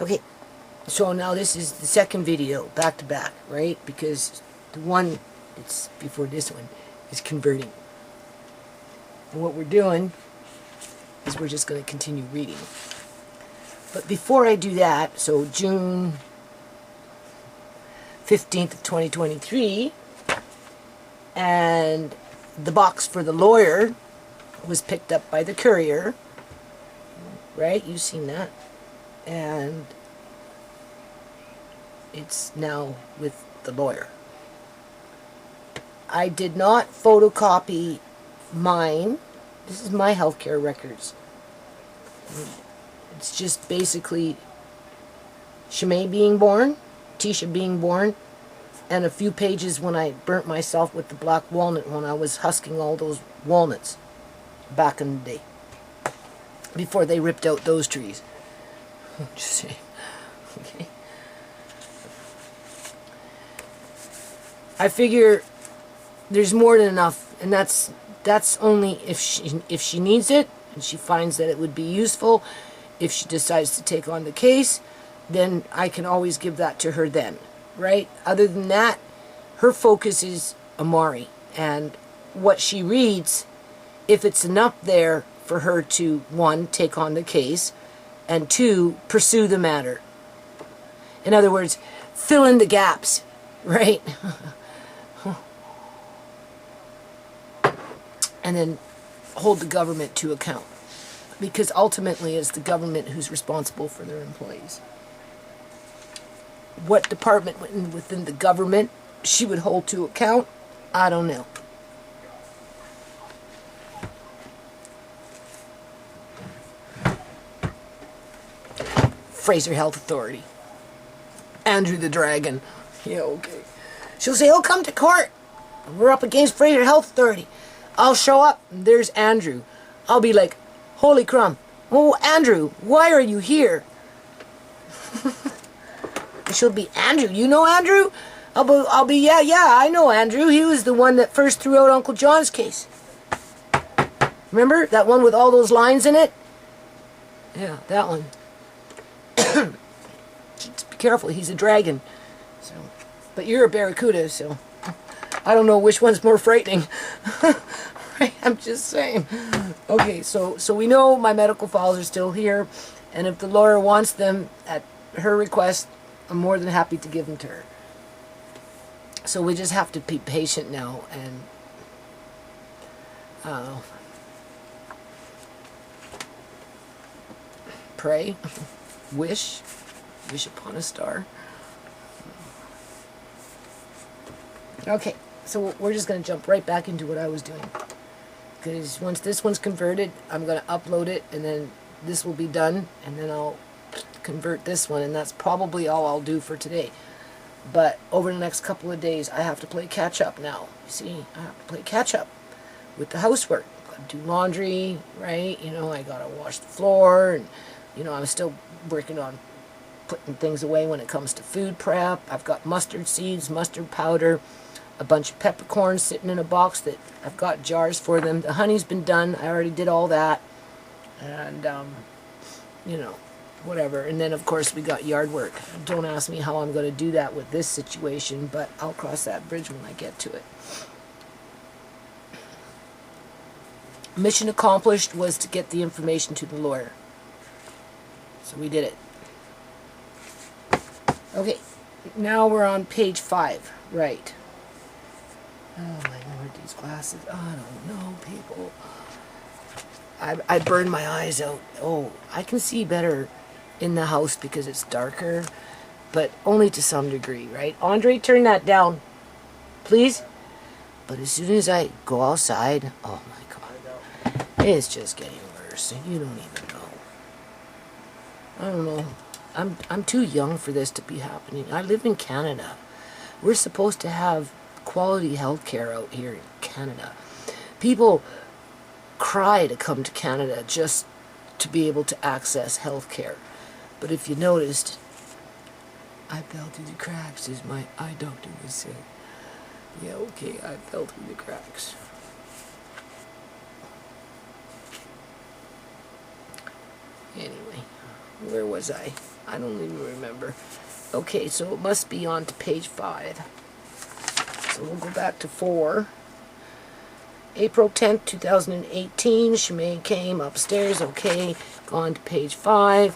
Okay, so now this is the second video, back to back, right? Because the one that's before this one is converting. And what we're doing is we're just going to continue reading. But before I do that, so June 15th of 2023, and the box for the lawyer was picked up by the courier, right? You've seen that. And it's now with the lawyer. I did not photocopy mine. This is my healthcare records. It's just basically Shamay being born, Tisha being born, and a few pages when I burnt myself with the black walnut when I was husking all those walnuts back in the day, before they ripped out those trees. Just saying. Okay. I figure there's more than enough, and that's only if she needs it and she finds that it would be useful. If she decides to take on the case, then I can always give that to her then, right? Other than that, her focus is Amari, and what she reads, if it's enough there for her to, one, take on the case, and two, pursue the matter. In other words, fill in the gaps, right? And then hold the government to account. Because ultimately it's the government who's responsible for their employees. What department within the government she would hold to account, I don't know. Fraser Health Authority. Andrew the Dragon. Yeah, okay. She'll say, oh, come to court. We're up against Fraser Health Authority. I'll show up, and there's Andrew. I'll be like, holy crumb. Oh, Andrew, why are you here? She'll be, Andrew, you know Andrew? I'll be, yeah, I know Andrew. He was the one that first threw out Uncle John's case. Remember? That one with all those lines in it? Yeah, that one. Just be careful, he's a dragon. So, but you're a barracuda, so I don't know which one's more frightening. Right? I'm just saying. Okay, so we know my medical files are still here, and if the lawyer wants them at her request, I'm more than happy to give them to her. So we just have to be patient now and pray, wish upon a star. Okay, so we're just going to jump right back into what I was doing. Because once this one's converted, I'm going to upload it, and then this will be done, and then I'll convert this one, and that's probably all I'll do for today. But over the next couple of days, I have to play catch-up now. You see, I have to play catch-up with the housework. I've got to do laundry, right? You know, I got to wash the floor, and, you know, I'm still working on putting things away when it comes to food prep. I've got mustard seeds, mustard powder, a bunch of peppercorns sitting in a box that I've got jars for them. The honey's been done. I already did all that. And, you know, whatever. And then, of course, we got yard work. Don't ask me how I'm going to do that with this situation, but I'll cross that bridge when I get to it. Mission accomplished was to get the information to the lawyer. So we did it. Okay, now we're on page 5. Right. Oh my Lord, these glasses. I don't know, people. I burned my eyes out. Oh, I can see better in the house because it's darker, but only to some degree, right? Andre, turn that down, please. But as soon as I go outside, oh my God, it's just getting worse, and you don't even know. I don't know. I'm too young for this to be happening. I live in Canada. We're supposed to have quality health care out here in Canada. People cry to come to Canada just to be able to access health care. But if you noticed, I fell through the cracks, as my eye doctor would say. Yeah, okay, I fell through the cracks. Anyway, Where was I? I don't even remember. Okay, so it must be on to page 5. So we'll go back to 4. April 10th, 2018, Shamay came upstairs, okay, gone to page 5,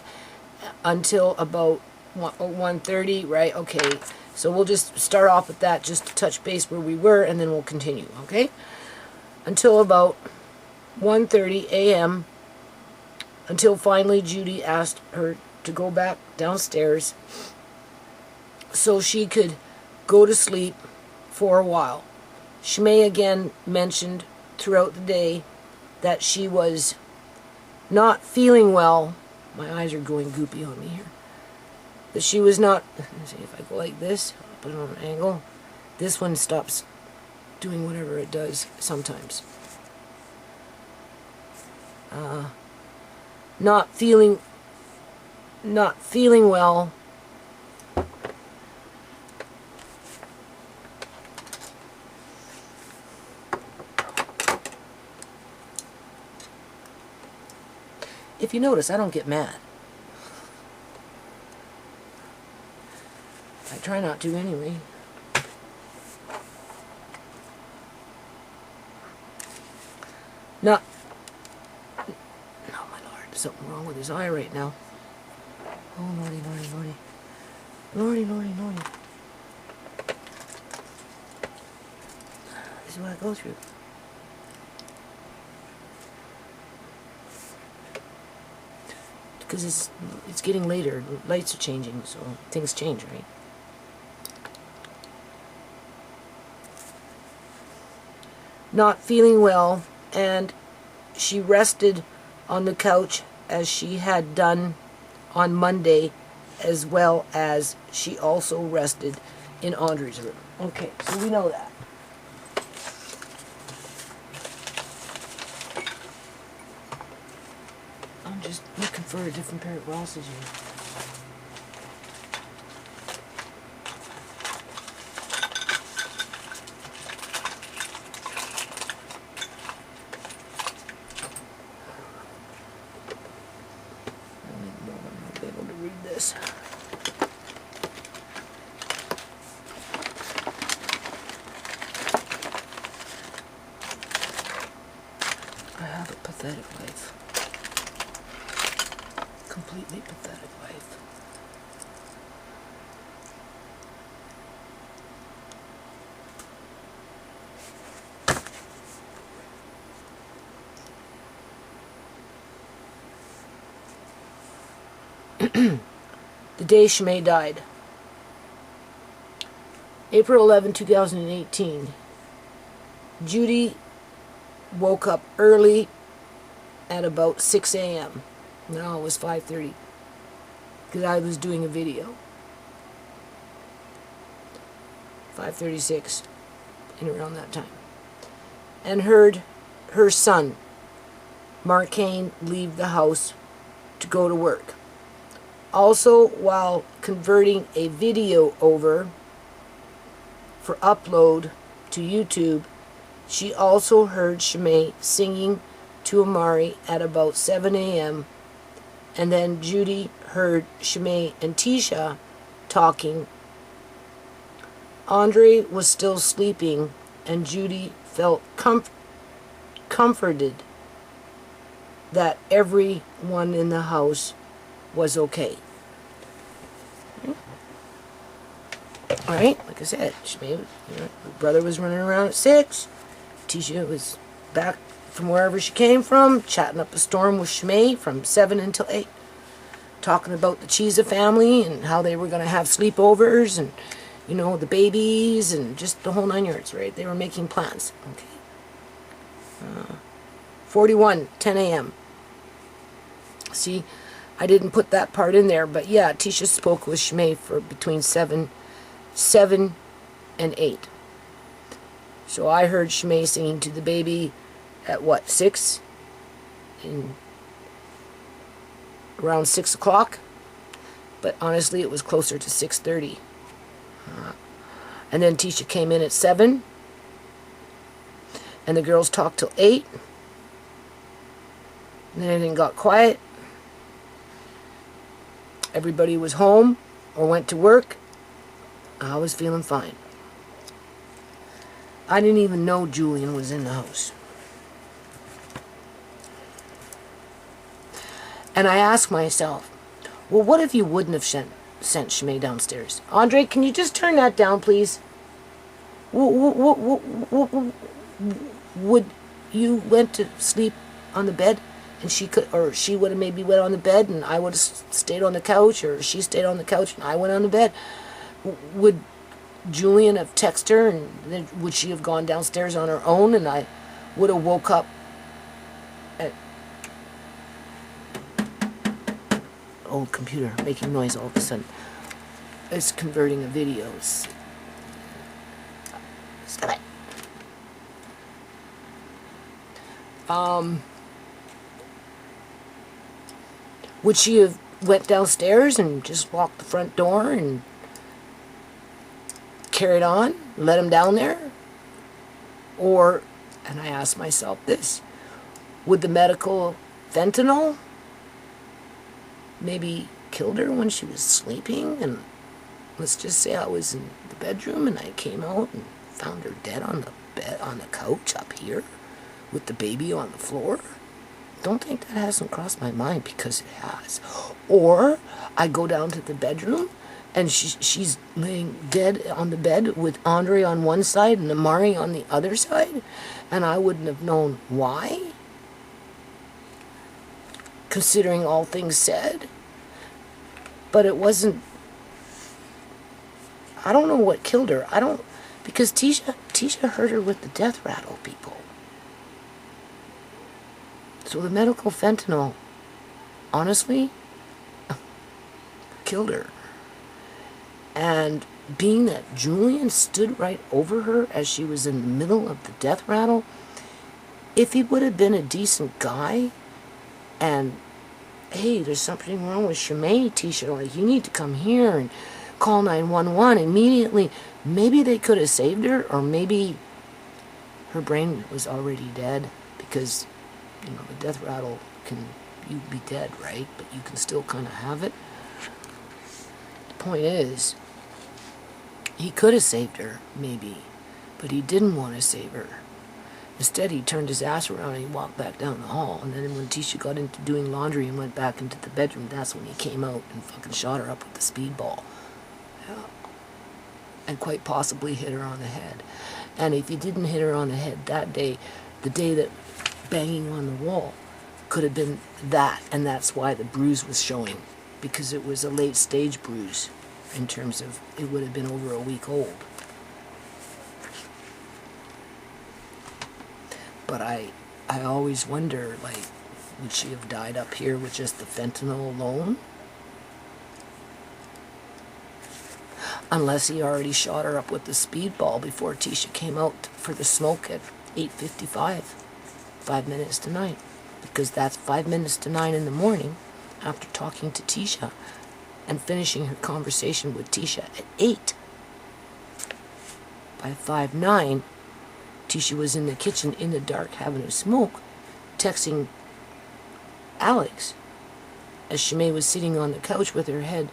until about 1:30, right, okay. So we'll just start off with that, just to touch base where we were, and then we'll continue, okay? Until about 1:30 a.m., until finally Judy asked her to go back downstairs so she could go to sleep for a while. Shamay again mentioned throughout the day that she was not feeling well. My eyes are going goopy on me here. That she was not, let's see if I go like this, I'll put it on an angle. This one stops doing whatever it does sometimes. Not feeling well. If you notice, I don't get mad. I try not to anyway. Not. Oh my Lord, there's something wrong with his eye right now. Oh lordy, lordy, lordy. Lordy, lordy, lordy. This is what I go through. Because it's getting later, lights are changing, so things change, right? Not feeling well, and she rested on the couch as she had done on Monday, as well as she also rested in Andre's room. Okay, so we know that. I'm just looking for a different pair of glasses here. I'll be able to read this. I have a pathetic life. Completely pathetic life. The day Shamay died. April 11, 2018. Judy woke up early at about 6 a.m. No, it was 5:30 because I was doing a video. 5:36, in around that time. And heard her son, Mark Kane, leave the house to go to work. Also, while converting a video over for upload to YouTube, she also heard Shamay singing to Amari at about 7 a.m. And then Judy heard Shamay and Tisha talking. Andre was still sleeping, and Judy felt comforted that everyone in the house was okay. Alright, like I said, Shamay, her brother was running around at 6. Tisha was back from wherever she came from, chatting up a storm with Shamay from 7 until 8. Talking about the Cheesa family and how they were going to have sleepovers and, you know, the babies and just the whole 9 yards, right? They were making plans. Okay. 41, 10 a.m. See, I didn't put that part in there, but yeah, Tisha spoke with Shamay for between 7 and 8. So I heard Shamay singing to the baby at what, 6? In around 6 o'clock. But honestly, it was closer to 6:30. And then Tisha came in at 7. And the girls talked till 8. And then everything got quiet. everybody was home or went to work, I was feeling fine. I didn't even know Julian was in the house. And I asked myself, well, what if you wouldn't have sent Shamay downstairs? Andre, can you just turn that down, please? Would you went to sleep on the bed, and she would have maybe went on the bed, and I would have stayed on the couch, or she stayed on the couch, and I went on the bed? Would Julian have texted her, and then would she have gone downstairs on her own, and I would have woke up at old computer making noise all of a sudden? It's converting a video. Stop it. Would she have went downstairs and just locked the front door and carried on, let him down there? Or, and I asked myself this, would the medical fentanyl maybe killed her when she was sleeping? And let's just say I was in the bedroom and I came out and found her dead on the bed, on the couch up here with the baby on the floor. Don't think that hasn't crossed my mind, because it has. Or I go down to the bedroom and she's laying dead on the bed with Andre on one side and Amari on the other side, and I wouldn't have known why, considering all things said. But it wasn't, I don't know what killed her. Because Tisha hurt her with the death rattle, people. So the medical fentanyl, honestly, killed her. And being that Julian stood right over her as she was in the middle of the death rattle, if he would have been a decent guy, and, hey, there's something wrong with Shamay, Tisha, like, you need to come here and call 911 immediately, maybe they could have saved her, or maybe her brain was already dead, because, you know, the death rattle you'd be dead, right? But you can still kind of have it. The point is, he could have saved her, maybe, but he didn't want to save her. Instead, he turned his ass around and he walked back down the hall. And then when Tisha got into doing laundry and went back into the bedroom, that's when he came out and fucking shot her up with the speedball. Yeah. And quite possibly hit her on the head. And if he didn't hit her on the head that day, the day that banging on the wall could have been that, and that's why the bruise was showing, because it was a late stage bruise in terms of it would have been over a week old. But I always wonder, like, would she have died up here with just the fentanyl alone? Unless he already shot her up with the speedball before Tisha came out for the smoke at 8:55, 5 minutes to 9. Because that's 5 minutes to 9 in the morning after talking to Tisha and finishing her conversation with Tisha at 8. By 5:09, Tisha was in the kitchen in the dark having a smoke, texting Alex as Shamay was sitting on the couch with her head,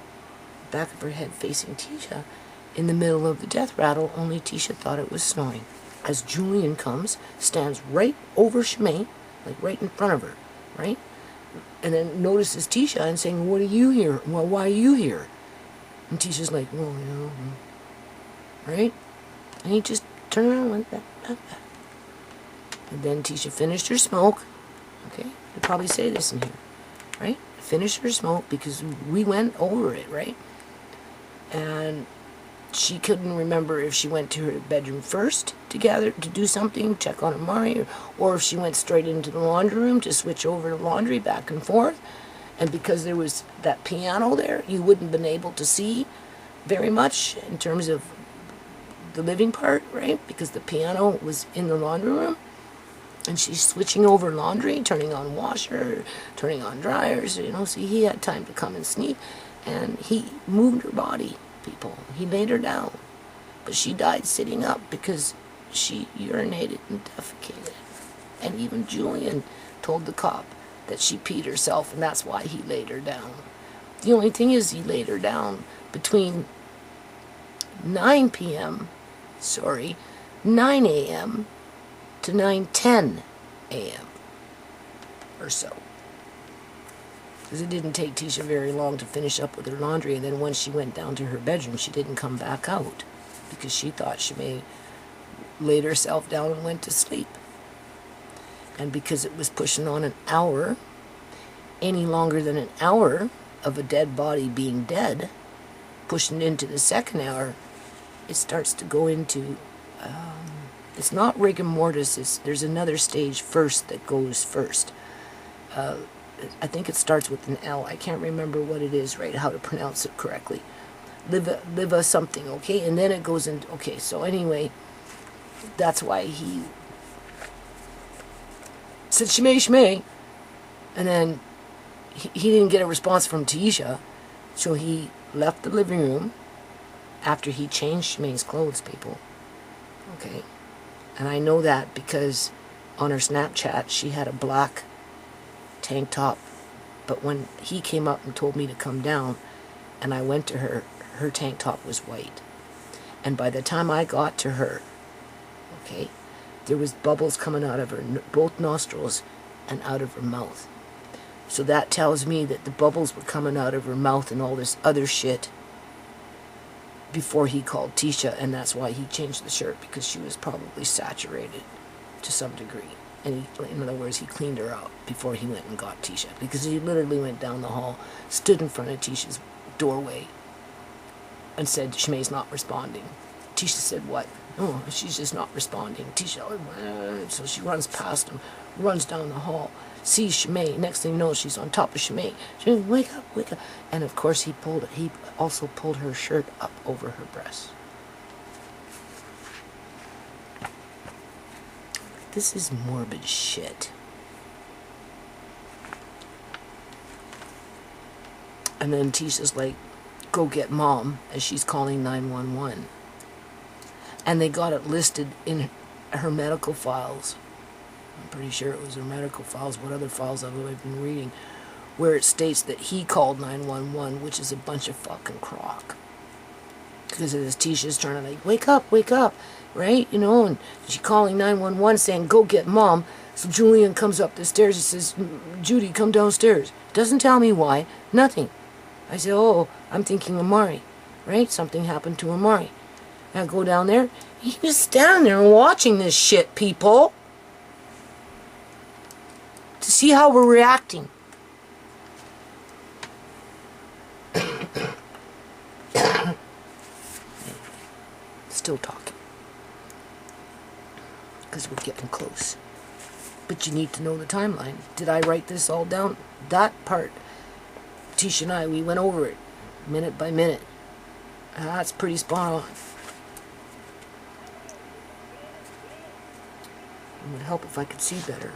back of her head facing Tisha in the middle of the death rattle, only Tisha thought it was snoring. As Julian comes, stands right over Shamay, like right in front of her, right? And then notices Tisha and saying, what are you here? Well, why are you here? And Tisha's like, well, you know, right? And he just turned around and went back. And then Tisha finished her smoke. Okay, I'd probably say this in here, right? Finished her smoke because we went over it, right? And she couldn't remember if she went to her bedroom first to do something, check on Amari, or if she went straight into the laundry room to switch over to laundry back and forth. And because there was that piano there, you wouldn't have been able to see very much in terms of the living part, right? Because the piano was in the laundry room. And she's switching over laundry, turning on washer, turning on dryers, you know. See, he had time to come and sneak. And he moved her body, people. He laid her down. But she died sitting up because she urinated and defecated. And even Julian told the cop that she peed herself, and that's why he laid her down. The only thing is he laid her down between 9 p.m., 9 a.m. to 9:10 a.m. or so. Because it didn't take Tisha very long to finish up with her laundry, and then once she went down to her bedroom, she didn't come back out because she thought Shamay laid herself down and went to sleep. And because it was pushing on an hour, any longer than an hour of a dead body being dead, pushing into the second hour, it starts to go into, it's not rigor mortis, there's another stage first that goes first. I think it starts with an L. I can't remember what it is, right, how to pronounce it correctly. Liva something, okay? And then it goes into, okay, so anyway, that's why he said, Shamay, Shamay. And then he didn't get a response from Tisha, so he left the living room after he changed Shamay's clothes, people. Okay? And I know that because on her Snapchat, she had a black tank top, but when he came up and told me to come down and I went to her, her tank top was white. And by the time I got to her, okay, there was bubbles coming out of her both nostrils and out of her mouth. So that tells me that the bubbles were coming out of her mouth and all this other shit before he called Tisha, and that's why he changed the shirt, because she was probably saturated to some degree. And he, in other words, he cleaned her out before he went and got Tisha, because he literally went down the hall, stood in front of Tisha's doorway, and said, Shamay's not responding. Tisha said, what? Oh, she's just not responding. Tisha, so she runs past him, runs down the hall, sees Shamay. Next thing you know, she's on top of Shamay. Shamay, wake up, wake up. And of course, he also pulled her shirt up over her breast. This is morbid shit. And then Tisha's like, go get mom, as she's calling 911. And they got it listed in her medical files. I'm pretty sure it was her medical files. What other files have I been reading? Where it states that he called 911, which is a bunch of fucking crock. Because as Tisha's trying to like, wake up, right? You know, and she's calling 911 saying, go get mom. So Julian comes up the stairs and says, Judy, come downstairs. Doesn't tell me why, nothing. I said, oh, I'm thinking Amari, right? Something happened to Amari. I go down there. He was standing there watching this shit, people. To see how we're reacting. Still talking. Because we're getting close. But you need to know the timeline. Did I write this all down? That part, Tisha and I, we went over it minute by minute. That's pretty spot on. It would help if I could see better.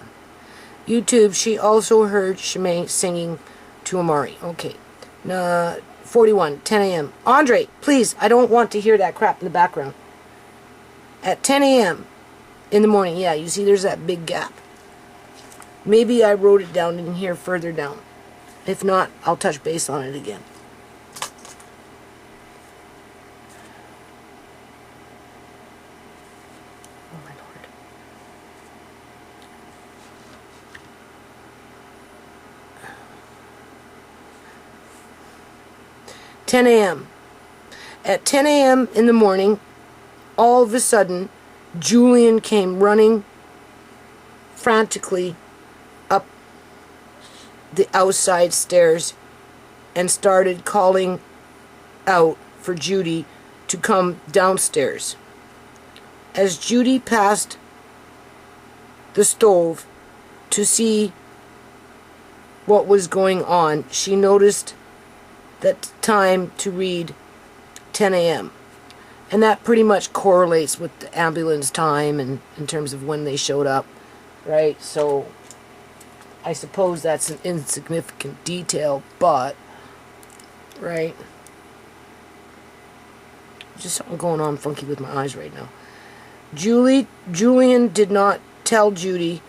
YouTube, she also heard Shamay singing to Amari. Okay. 41, 10 a.m. Andre, please, I don't want to hear that crap in the background. At 10 a.m. in the morning, yeah, you see there's that big gap. Maybe I wrote it down in here further down. If not, I'll touch base on it again. Oh my Lord. 10 a.m. At 10 a.m. in the morning, all of a sudden, Julian came running frantically up the outside stairs and started calling out for Judy to come downstairs. As Judy passed the stove to see what was going on, she noticed that time to read 10 a.m. And that pretty much correlates with the ambulance time and in terms of when they showed up, right? So I suppose that's an insignificant detail, but, right? Just something going on funky with my eyes right now. Julian did not tell Judy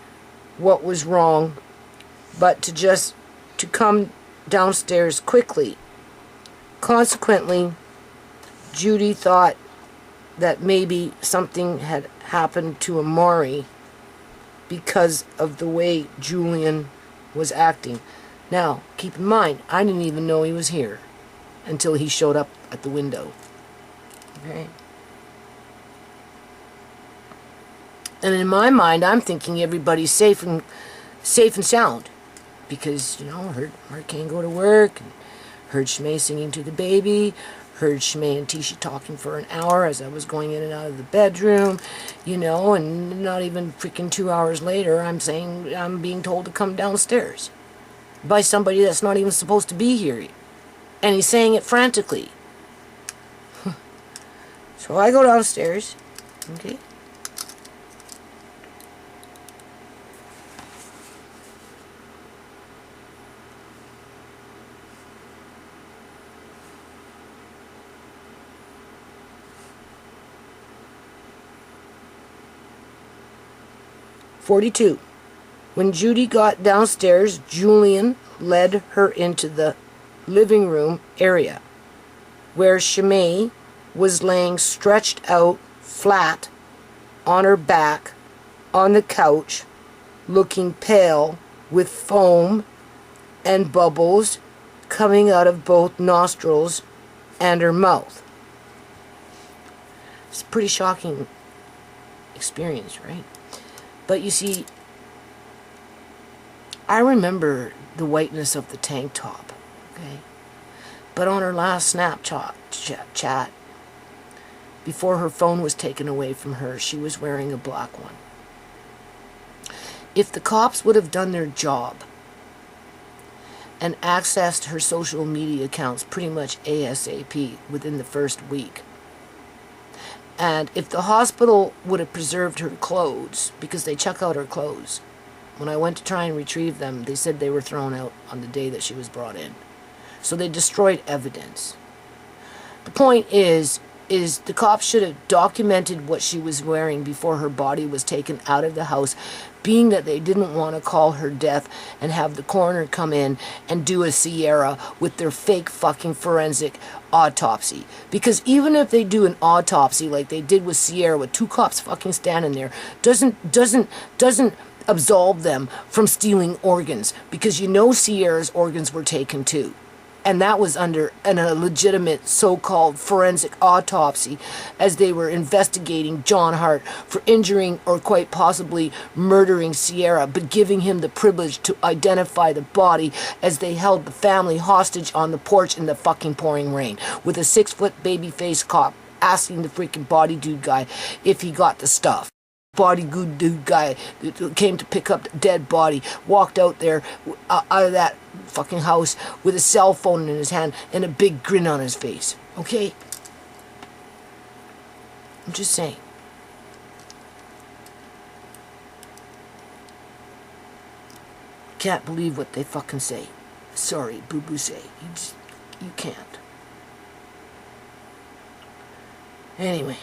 what was wrong, but to come downstairs quickly Consequently, Judy thought that maybe something had happened to Amari because of the way Julian was acting. Now, keep in mind, I didn't even know he was here until he showed up at the window. Okay? And in my mind, I'm thinking everybody's safe and sound. Because, you know, heard Hurricane go to work, and heard Shamay singing to the baby, heard Shamay and Tisha talking for an hour as I was going in and out of the bedroom, you know, and not even freaking 2 hours later, I'm being told to come downstairs by somebody that's not even supposed to be here. And he's saying it frantically. So I go downstairs, okay? "42. When Judy got downstairs, Julian led her into the living room area, where Shamay was laying stretched out flat on her back on the couch, looking pale, with foam and bubbles coming out of both nostrils and her mouth." It's a pretty shocking experience, right? But you see, I remember the whiteness of the tank top, okay? But on her last Snapchat chat, before her phone was taken away from her, she was wearing a black one. If the cops would have done their job and accessed her social media accounts pretty much ASAP within the first week, and if the hospital would have preserved her clothes, because they check out her clothes, when I went to try and retrieve them, they said they were thrown out on the day that she was brought in. So they destroyed evidence. The point is the cops should have documented what she was wearing before her body was taken out of the house, being that they didn't want to call her death and have the coroner come in and do a Sierra with their fake fucking forensic autopsy. Because even if they do an autopsy like they did with Sierra, with two cops fucking standing there, doesn't absolve them from stealing organs, because you know Sierra's organs were taken too. And that was under a legitimate so-called forensic autopsy, as they were investigating John Hart for injuring or quite possibly murdering Sierra, but giving him the privilege to identify the body as they held the family hostage on the porch in the fucking pouring rain, with a 6-foot baby-faced cop asking the freaking body dude guy if he got the stuff. Body good dude guy came to pick up the dead body, walked out there out of that fucking house with a cell phone in his hand and a big grin on his face. Okay? I'm just saying. Can't believe what they fucking say. Sorry, boo-boo say. You can't. Anyway,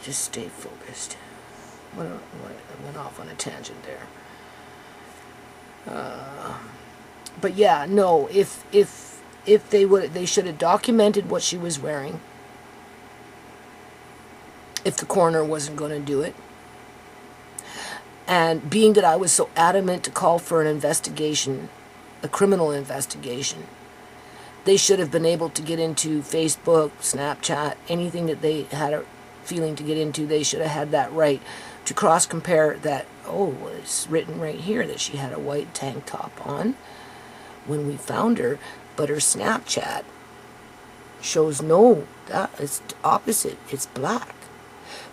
just stay focused. Went off on a tangent there. But yeah, no. If they should have documented what she was wearing. If the coroner wasn't going to do it, and being that I was so adamant to call for an investigation, a criminal investigation, they should have been able to get into Facebook, Snapchat, anything that they had a feeling to get into. They should have had that right to cross-compare that, oh, it's written right here that she had a white tank top on when we found her, but her Snapchat shows no, it's opposite, it's black.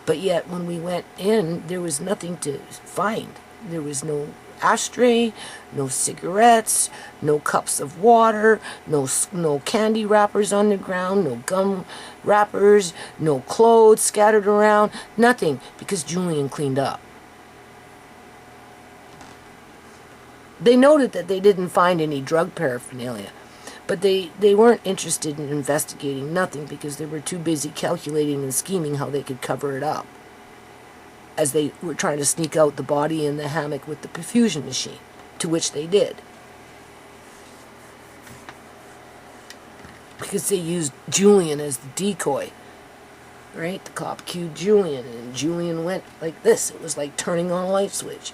But yet when we went in, there was nothing to find. There was no ashtray, no cigarettes, no cups of water, no candy wrappers on the ground, no gum wrappers, no clothes scattered around, nothing, because Julian cleaned up. They noted that they didn't find any drug paraphernalia, but they weren't interested in investigating nothing, because they were too busy calculating and scheming how they could cover it up, as they were trying to sneak out the body in the hammock with the perfusion machine, to which they did. because they used Julian as the decoy. Right? The cop cued Julian, and Julian went like this. It was like turning on a light switch.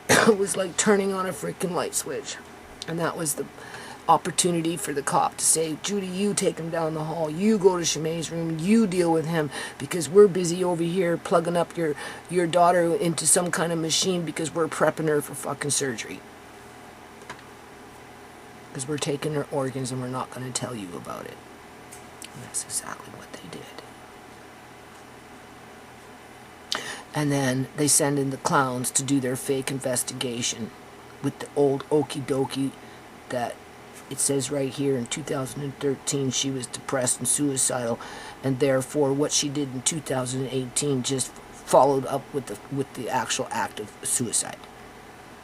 It was like turning on a freaking light switch. And that was the opportunity for the cop to say, Judy, you take him down the hall. You go to Shamay's room. You deal with him, because we're busy over here plugging up your daughter into some kind of machine because we're prepping her for fucking surgery. Because we're taking her organs and we're not going to tell you about it. And that's exactly what they did. And then they send in the clowns to do their fake investigation with the old okie dokie that it says right here in 2013 she was depressed and suicidal, and therefore what she did in 2018 just followed up with the actual act of suicide.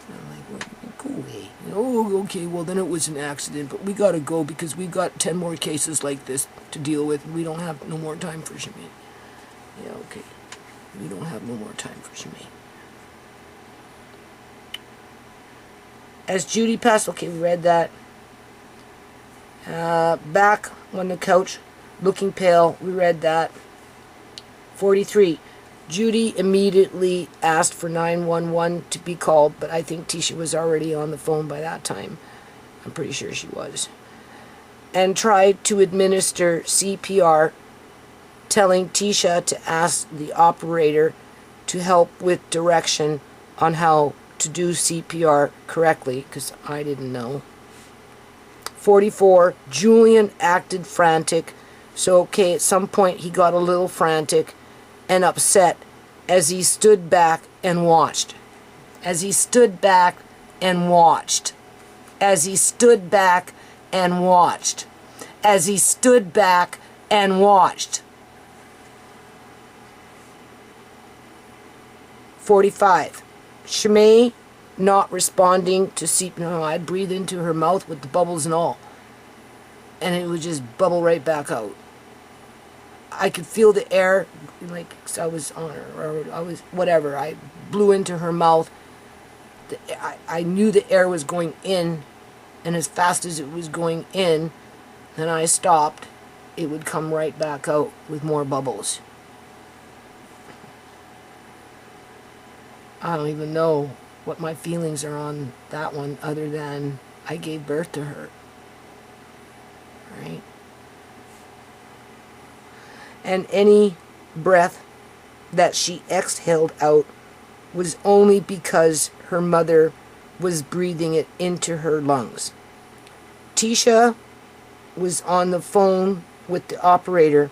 And I'm like, well, go away. Oh, okay, well then it was an accident, but we gotta go because we've got 10 more cases like this to deal with. We don't have no more time for Shamay. Yeah, okay. We don't have no more time for Shamay. As Judy passed, okay, we read that. Back on the couch, looking pale, we read that. 43. Judy immediately asked for 911 to be called, but I think Tisha was already on the phone by that time. I'm pretty sure she was. And tried to administer CPR, telling Tisha to ask the operator to help with direction on how to do CPR correctly, because I didn't know. 44, Julian acted frantic. So, okay, at some point he got a little frantic and upset as he stood back and watched. As he stood back and watched. As he stood back and watched. As he stood back and watched. 45. Shamay not responding to CPR. No, I'd breathe into her mouth with the bubbles and all. And it would just bubble right back out. I could feel the air, like I was on her, or I was, whatever. I blew into her mouth. I knew the air was going in, and as fast as it was going in, then I stopped, it would come right back out with more bubbles. I don't even know what my feelings are on that one, other than I gave birth to her. Right? And any breath that she exhaled out was only because her mother was breathing it into her lungs. Tisha was on the phone with the operator,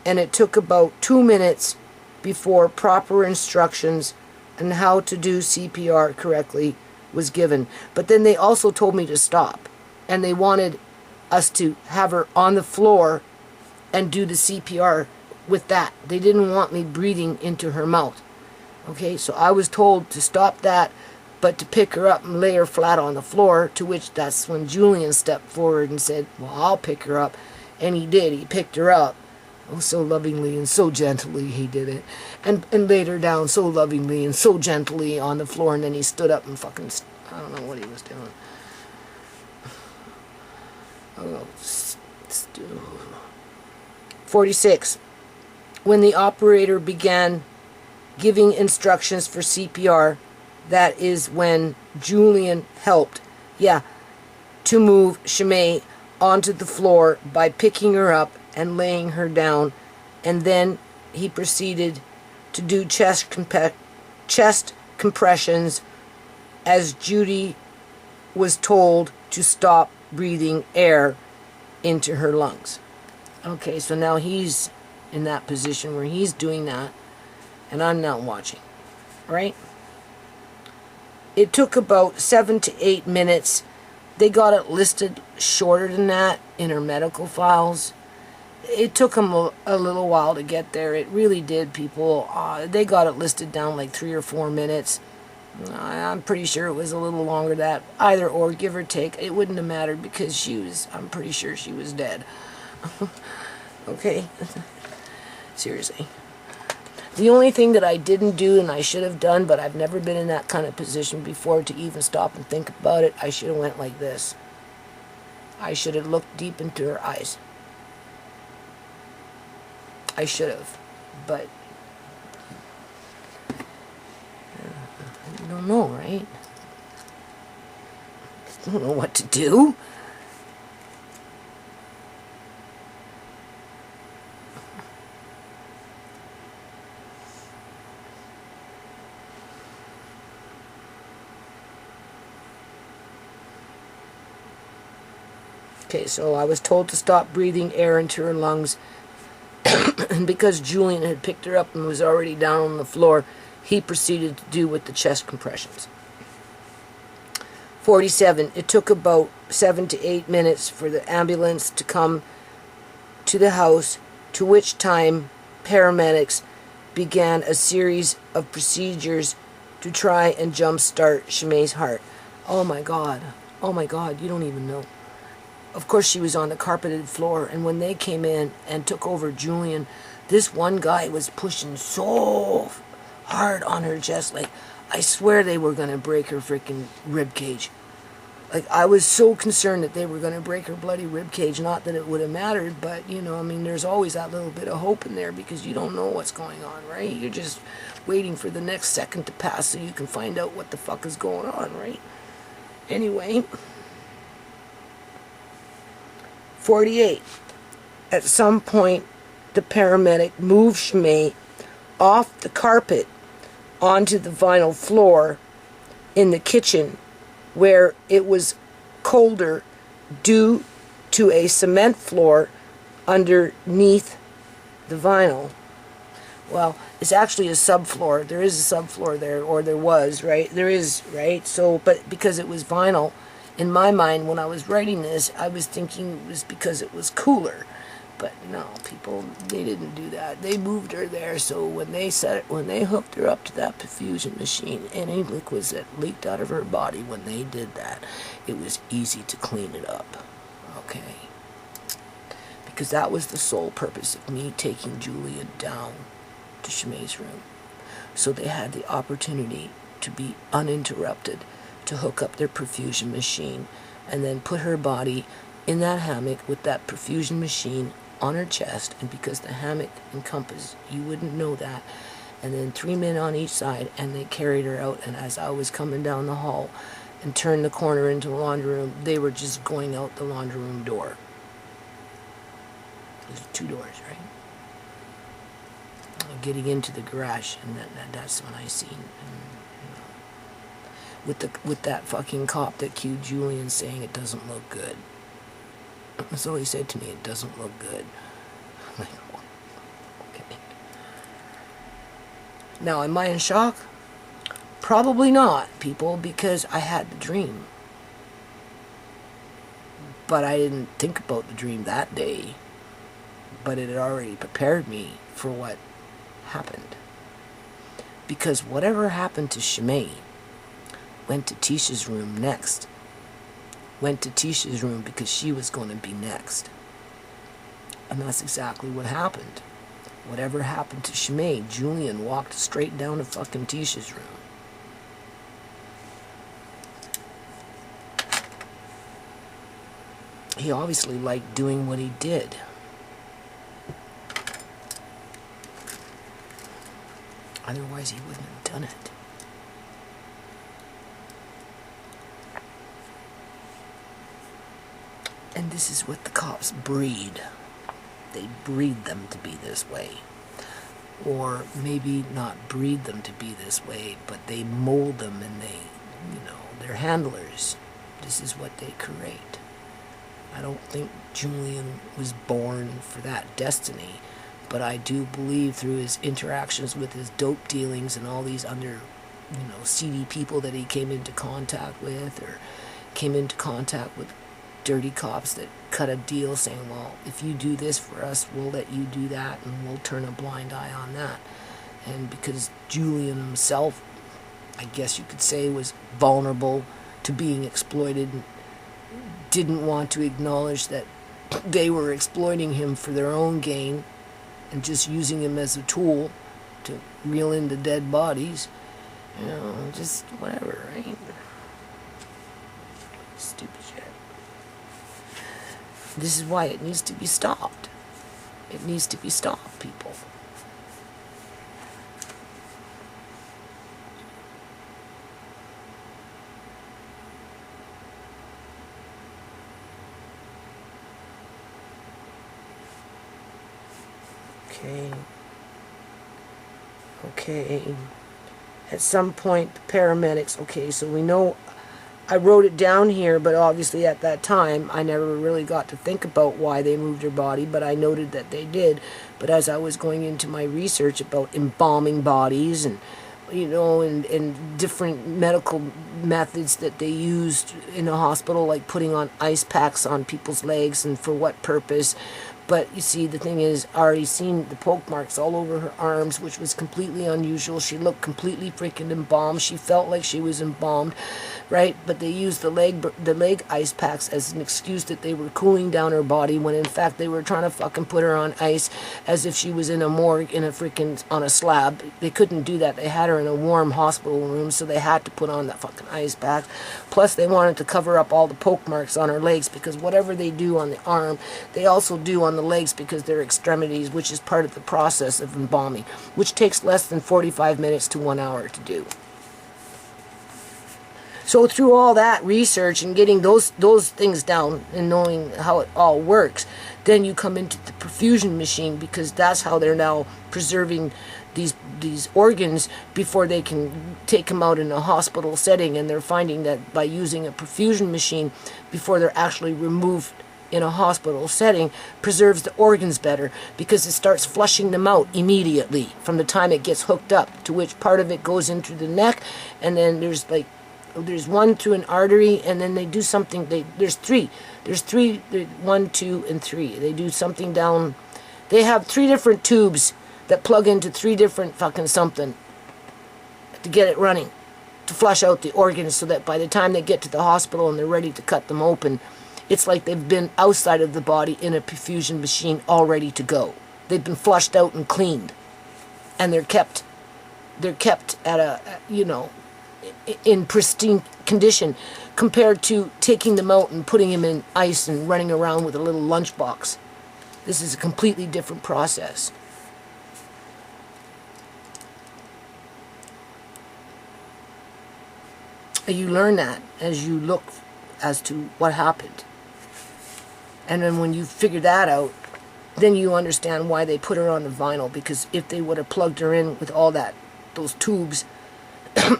and it took about 2 minutes before proper instructions on how to do CPR correctly was given. But then they also told me to stop, and they wanted us to have her on the floor and do the CPR with that. They didn't want me breathing into her mouth. Okay, so I was told to stop that, but to pick her up and lay her flat on the floor, to which that's when Julian stepped forward and said, well, I'll pick her up. And he did. He picked her up. Oh, so lovingly and so gently he did it. And laid her down so lovingly and so gently on the floor, and then he stood up and fucking, I don't know what he was doing. Oh, 46. When the operator began giving instructions for CPR, that is when Julian helped, to move Shamay onto the floor by picking her up and laying her down, and then he proceeded to do chest compressions as Judy was told to stop breathing air into her lungs. Okay, so now he's in that position where he's doing that, and I'm not watching, right? It took about 7 to 8 minutes. They got it listed shorter than that in her medical files. It took them a little while to get there. It really did, people. They got it listed down like 3 or 4 minutes. I'm pretty sure it was a little longer than that. Either or, give or take. It wouldn't have mattered because I'm pretty sure she was dead. Okay? Seriously. The only thing that I didn't do and I should have done, but I've never been in that kind of position before to even stop and think about it, I should have went like this. I should have looked deep into her eyes. I should have. But you don't know, right? You don't know what to do. Okay, so I was told to stop breathing air into her lungs, and because Julian had picked her up and was already down on the floor, he proceeded to do with the chest compressions. 47. It took about 7 to 8 minutes for the ambulance to come to the house, to which time paramedics began a series of procedures to try and jumpstart Shamay's heart. Oh my God, you don't even know. Of course, she was on the carpeted floor, and when they came in and took over Julian, this one guy was pushing so hard on her chest, like, I swear they were going to break her freaking rib cage. Like, I was so concerned that they were going to break her bloody rib cage. Not that it would have mattered, but, you know, I mean, there's always that little bit of hope in there, because you don't know what's going on, right? You're just waiting for the next second to pass so you can find out what the fuck is going on, right? Anyway, 48. At some point, the paramedic moved Shamay off the carpet onto the vinyl floor in the kitchen, where it was colder due to a cement floor underneath the vinyl. Well, it's actually a subfloor. There is a subfloor there, or there was, right? There is, right? So, but because it was vinyl, in my mind, when I was writing this, I was thinking it was because it was cooler. But no, people, they didn't do that. They moved her there, so when they hooked her up to that perfusion machine, any liquids that leaked out of her body, when they did that, it was easy to clean it up. Okay? Because that was the sole purpose of me taking Julia down to Shamay's room. So they had the opportunity to be uninterrupted, to hook up their perfusion machine, and then put her body in that hammock with that perfusion machine on her chest. And because the hammock encompassed, you wouldn't know that, and then 3 men on each side, and they carried her out. And as I was coming down the hall and turned the corner into the laundry room, they were just going out the laundry room door. There's 2 doors, right? Getting into the garage, and that's when I seen, with that fucking cop that cued Julian saying it doesn't look good. That's all he said to me, it doesn't look good. I'm like, oh, okay. Now, am I in shock? Probably not, people, because I had the dream. But I didn't think about the dream that day. But it had already prepared me for what happened. Because whatever happened to Shamay went to Tisha's room next. Went to Tisha's room because she was going to be next. And that's exactly what happened. Whatever happened to Shamay, Julian walked straight down to fucking Tisha's room. He obviously liked doing what he did. Otherwise, he wouldn't have done it. And this is what the cops breed. They breed them to be this way. Or maybe not breed them to be this way, but they mold them, and they, you know, they're handlers. This is what they create. I don't think Julian was born for that destiny, but I do believe through his interactions with his dope dealings and all these seedy people that he came into contact with, or came into contact with dirty cops that cut a deal saying, well, if you do this for us, we'll let you do that, and we'll turn a blind eye on that. And because Julian himself, I guess you could say, was vulnerable to being exploited, and didn't want to acknowledge that they were exploiting him for their own gain and just using him as a tool to reel in the dead bodies, you know, just whatever, right? Stupid shit. This is why it needs to be stopped. It needs to be stopped, people. Okay. Okay. At some point, the paramedics, okay, so we know, I wrote it down here, but obviously at that time, I never really got to think about why they moved her body, but I noted that they did. But as I was going into my research about embalming bodies and, you know, and different medical methods that they used in a hospital, like putting on ice packs on people's legs and for what purpose. But you see, the thing is, I already seen the poke marks all over her arms, which was completely unusual. She looked completely freaking embalmed. She felt like she was embalmed, right? But they used the leg ice packs as an excuse that they were cooling down her body, when in fact they were trying to fucking put her on ice as if she was in a morgue in a freaking, on a slab. They couldn't do that. They had her in a warm hospital room, so they had to put on that fucking ice pack. Plus they wanted to cover up all the poke marks on her legs, because whatever they do on the arm, they also do on the legs, because they're extremities, which is part of the process of embalming, which takes less than 45 minutes to 1 hour to do. So through all that research and getting those things down and knowing how it all works, then you come into the perfusion machine, because that's how they're now preserving these organs before they can take them out in a hospital setting. And they're finding that by using a perfusion machine before they're actually removed in a hospital setting, preserves the organs better, because it starts flushing them out immediately from the time it gets hooked up, to which part of it goes into the neck, and then there's one through an artery, and then they do something, there's three, 1, 2, and 3. They do something down, they have 3 different tubes that plug into 3 different fucking something to get it running, to flush out the organs, so that by the time they get to the hospital and they're ready to cut them open, it's like they've been outside of the body in a perfusion machine, all ready to go. They've been flushed out and cleaned, and they're kept at a, you know, in pristine condition, compared to taking them out and putting them in ice and running around with a little lunchbox. This is a completely different process. You learn that as you look as to what happened. And then when you figure that out, then you understand why they put her on the vinyl, because if they would have plugged her in with all those tubes,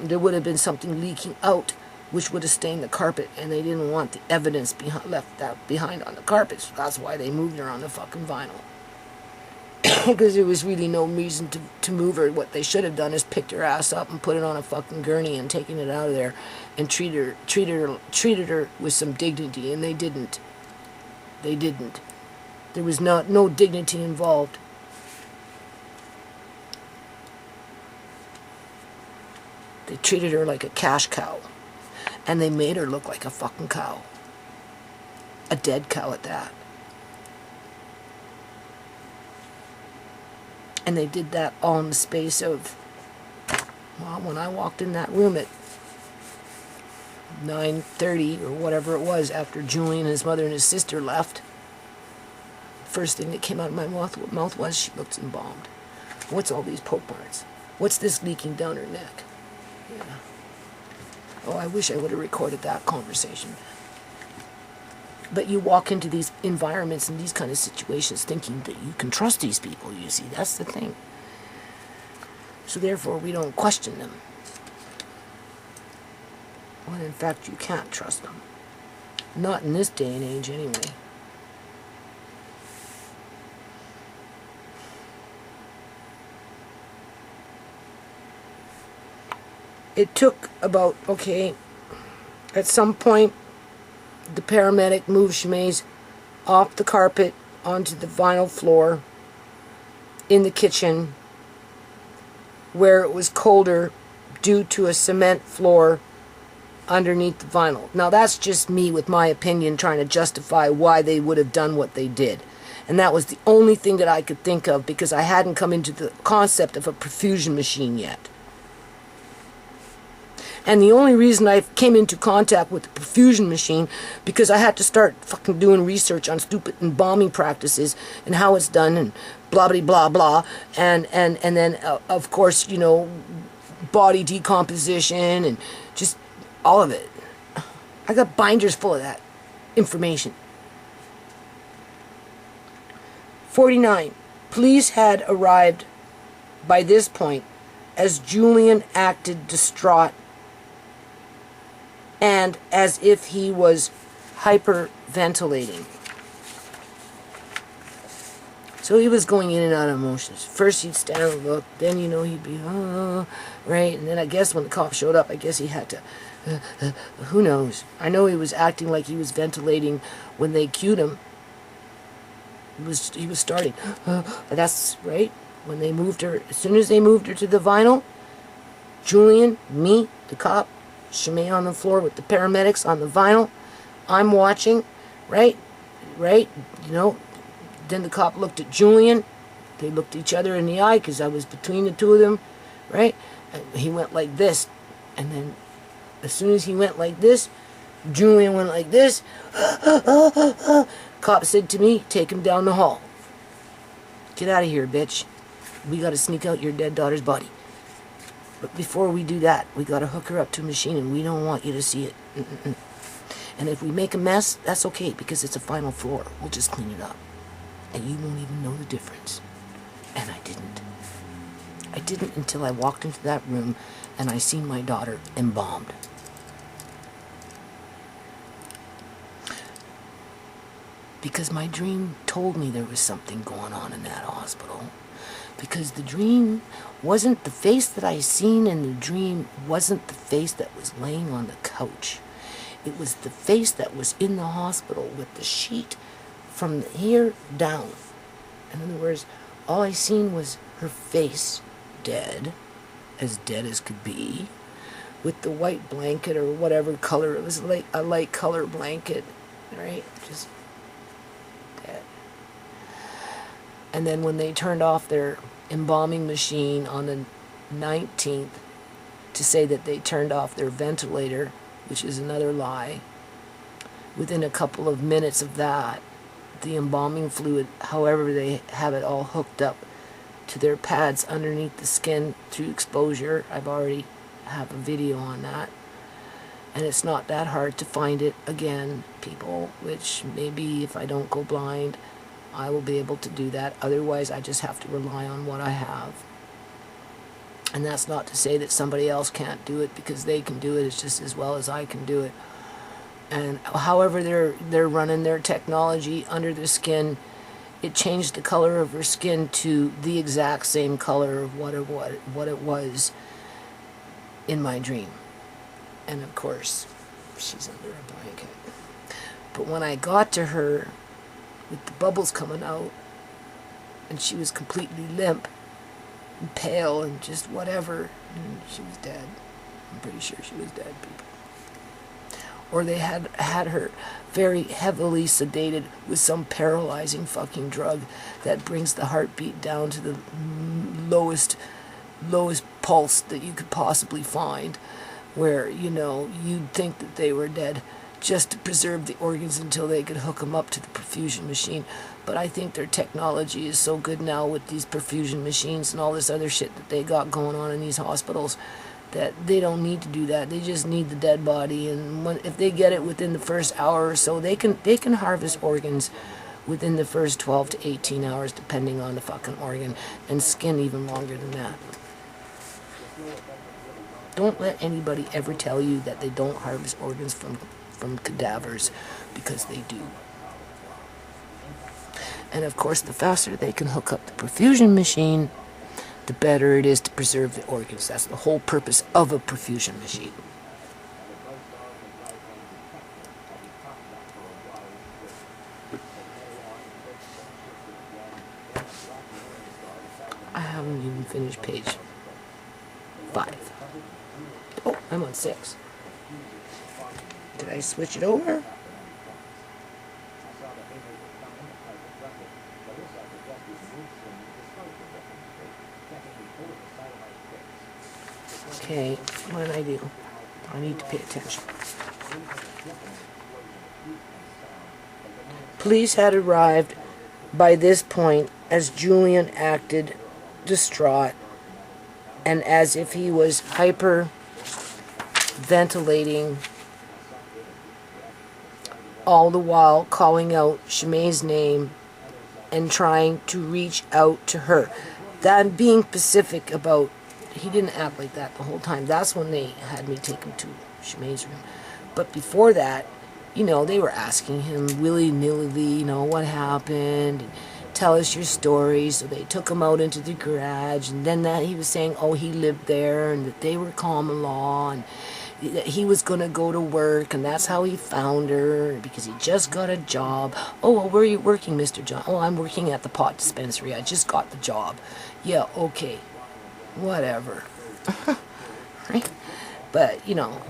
there would have been something leaking out, which would have stained the carpet, and they didn't want the evidence left behind on the carpet. So that's why they moved her on the fucking vinyl. Because there was really no reason to move her. What they should have done is picked her ass up and put it on a fucking gurney and taken it out of there and treated her with some dignity, and they didn't. They didn't. There was no dignity involved. They treated her like a cash cow. And they made her look like a fucking cow. A dead cow at that. And they did that all in the space of, well, when I walked in that room at 9:30 or whatever it was, after Julian, his mother, and his sister left, first thing that came out of my mouth was, she looks embalmed. What's all these poke marks? What's this leaking down her neck? Yeah. Oh, I wish I would have recorded that conversation. But you walk into these environments and these kind of situations thinking that you can trust these people, you see. That's the thing. So therefore, we don't question them. When in fact, you can't trust them. Not in this day and age, anyway. It took about, okay, at some point, the paramedic moved Shamay's off the carpet onto the vinyl floor in the kitchen, where it was colder due to a cement floor underneath the vinyl. Now that's just me with my opinion trying to justify why they would have done what they did. And that was the only thing that I could think of, because I hadn't come into the concept of a perfusion machine yet. And the only reason I came into contact with the perfusion machine, because I had to start fucking doing research on stupid embalming practices and how it's done and blah, blah, blah, blah. And then, of course, you know, body decomposition and just all of it. I got binders full of that information. 49. Police had arrived by this point as Julian acted distraught and as if he was hyperventilating. So he was going in and out of emotions. First he'd stand and look, then you know he'd be, right? And then I guess when the cop showed up, I guess he had to, who knows? I know he was acting like he was ventilating when they cued him. He was starting, that's right. When they moved her, as soon as they moved her to the vinyl, Julian, me, the cop, Shamay on the floor with the paramedics on the vinyl, I'm watching, right, you know. Then the cop looked at Julian. They looked each other in the eye because I was between the two of them, right? And he went like this. And then as soon as he went like this, Julian went like this. Cop said to me, take him down the hall. Get out of here, bitch. We got to sneak out your dead daughter's body. But before we do that, we got to hook her up to a machine and we don't want you to see it. And if we make a mess, that's okay because it's a final floor. We'll just clean it up. And you won't even know the difference. And I didn't. I didn't until I walked into that room and I seen my daughter embalmed. Because my dream told me there was something going on in that hospital. Because the dream wasn't the face that I seen in the dream, wasn't the face that was laying on the couch. It was the face that was in the hospital with the sheet from here down. In other words, all I seen was her face, dead as could be, with the white blanket or whatever color. It was like a light color blanket, right? Just dead. And then when they turned off their embalming machine on the 19th to say that they turned off their ventilator, which is another lie, within a couple of minutes of that, the embalming fluid, however they have it all hooked up to their pads underneath the skin through exposure. I've already have a video on that. And it's not that hard to find it again, people, which maybe if I don't go blind, I will be able to do that. Otherwise, I just have to rely on what I have. And that's not to say that somebody else can't do it, because they can do it as just as well as I can do it. And however they're running their technology under the skin, it changed the color of her skin to the exact same color of what it was in my dream. And of course, she's under a blanket. But when I got to her with the bubbles coming out, and she was completely limp and pale and just whatever, and she was dead. I'm pretty sure she was dead, people. Or they had her very heavily sedated with some paralyzing fucking drug that brings the heartbeat down to the lowest pulse that you could possibly find, where, you know, you'd think that they were dead just to preserve the organs until they could hook them up to the perfusion machine. But I think their technology is so good now with these perfusion machines and all this other shit that they got going on in these hospitals that they don't need to do that. They just need the dead body, and if they get it within the first hour or so, they can harvest organs within the first 12 to 18 hours, depending on the fucking organ, and skin even longer than that. Don't let anybody ever tell you that they don't harvest organs from cadavers, because they do. And of course, the faster they can hook up the perfusion machine, the better it is to preserve the organs. That's the whole purpose of a perfusion machine. I haven't even finished page 5. Oh, I'm on 6. Did I switch it over? Okay, what did I do? I need to pay attention. Police had arrived by this point as Julian acted distraught and as if he was hyperventilating, all the while calling out Shamay's name and trying to reach out to her. That being specific about, he didn't act like that the whole time. That's when they had me take him to Shamay's room. But before that, you know, they were asking him willy-nilly, you know, what happened, and tell us your story. So they took him out into the garage, and then that he was saying, oh, he lived there, and that they were common law, and that he was going to go to work, and that's how he found her, because he just got a job. Oh, well, where are you working, Mr. John? Oh, I'm working at the pot dispensary. I just got the job. Yeah, okay. Whatever. Right? But, you know,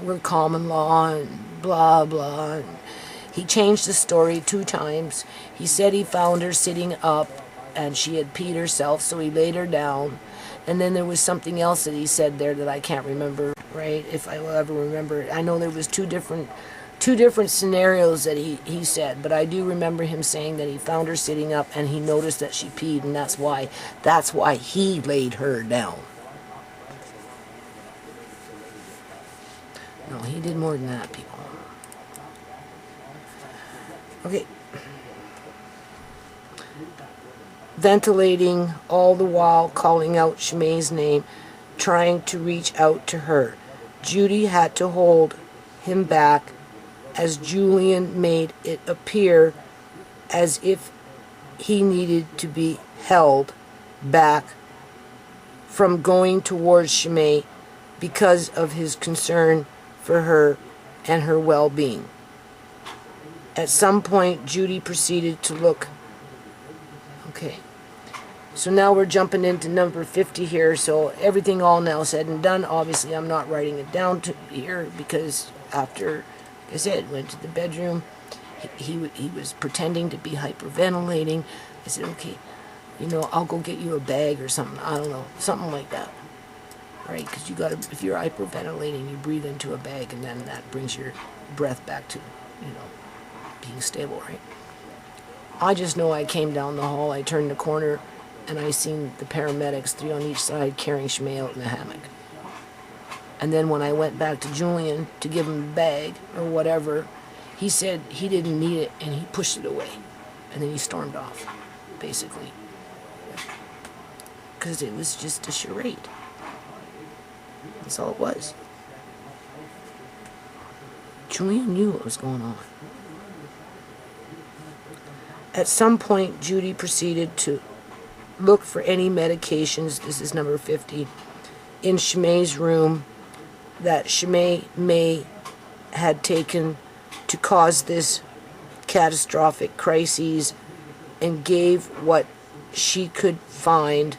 we're common law, and blah, blah. And he changed the story 2 times. He said he found her sitting up, and she had peed herself, so he laid her down. And then there was something else that he said there that I can't remember, right? If I will ever remember it. I know there was two different scenarios that he said, but I do remember him saying that he found her sitting up and he noticed that she peed, and that's why he laid her down. No, he did more than that, people. Okay. Ventilating, all the while calling out Shamay's name, trying to reach out to her. Judy had to hold him back as Julian made it appear as if he needed to be held back from going towards Shamay because of his concern for her and her well-being. At some point, Judy proceeded to look. Okay. So now we're jumping into number 50 here. So everything all now said and done. Obviously, I'm not writing it down here because after, like I said, went to the bedroom, he was pretending to be hyperventilating. I said, okay, you know, I'll go get you a bag or something. I don't know, something like that. Right? Because you got to, if you're hyperventilating, you breathe into a bag, and then that brings your breath back to, you know, being stable, right? I just know I came down the hall, I turned the corner, and I seen the paramedics, 3 on each side, carrying Shamay out in the hammock. And then when I went back to Julian to give him the bag, or whatever, he said he didn't need it, and he pushed it away. And then he stormed off, basically. Because it was just a charade. That's all it was. Julian knew what was going on. At some point, Judy proceeded to look for any medications, this is number 50, in Shamay's room that Shamay may had taken to cause this catastrophic crises, and gave what she could find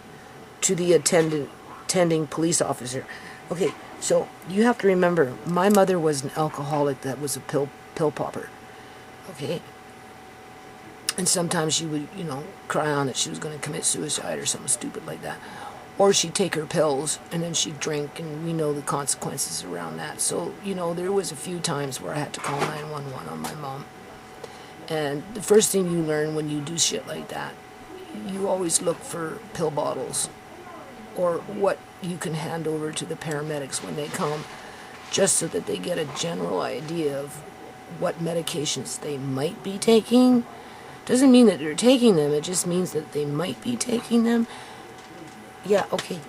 to the attending police officer. Okay, so you have to remember, my mother was an alcoholic that was a pill popper. Okay? And sometimes she would, you know, cry on that she was going to commit suicide or something stupid like that. Or she'd take her pills and then she'd drink, and we know the consequences around that. So, you know, there was a few times where I had to call 911 on my mom. And the first thing you learn when you do shit like that, you always look for pill bottles or what you can hand over to the paramedics when they come, just so that they get a general idea of what medications they might be taking. Doesn't mean that they're taking them, it just means that they might be taking them. Yeah, okay.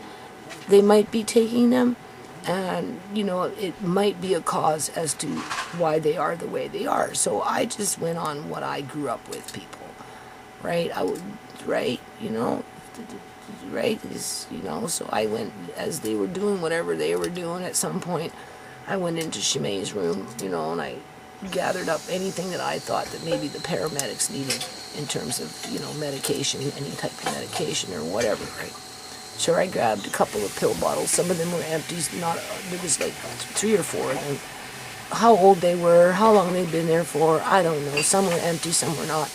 They might be taking them, and, you know, it might be a cause as to why they are the way they are. So I just went on what I grew up with, people. Right? I would, right? You know? Right? You know, so I went, as they were doing whatever they were doing, at some point, I went into Shamay's room, you know, and I gathered up anything that I thought that maybe the paramedics needed in terms of, you know, medication, any type of medication or whatever, right? So I grabbed a couple of pill bottles. Some of them were empty. There was like 3 or 4 of them. How old they were, how long they'd been there for, I don't know. Some were empty, some were not.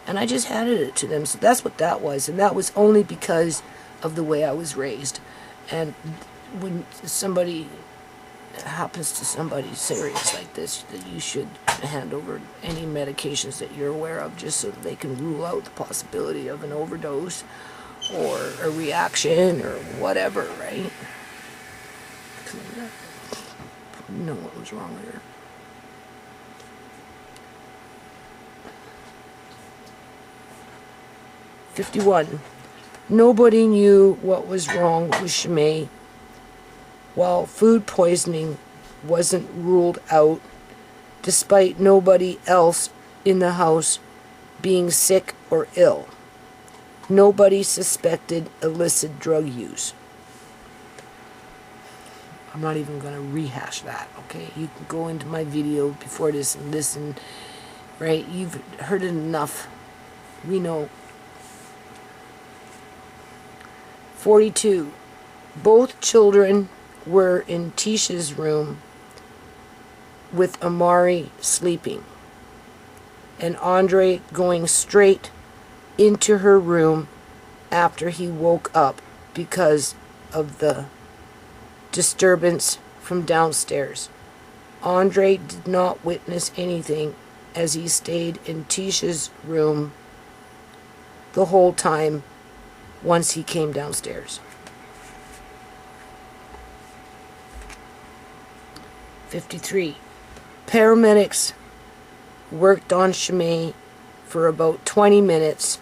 And I just handed it to them. So that's what that was. And that was only because of the way I was raised. And when somebody happens to somebody serious like this, that you should hand over any medications that you're aware of, just so that they can rule out the possibility of an overdose or a reaction or whatever, right? You know what was wrong with her. "51. Nobody knew what was wrong with Shamay, while food poisoning wasn't ruled out, despite nobody else in the house being sick or ill. Nobody suspected illicit drug use." I'm not even going to rehash that, okay? You can go into my video before this and listen, right? You've heard it enough. We know. 42. Both children were in Tisha's room with Amari sleeping, and Andre going straight into her room after he woke up because of the disturbance from downstairs. Andre did not witness anything, as he stayed in Tisha's room the whole time once he came downstairs. 53. Paramedics worked on Shamay for about 20 minutes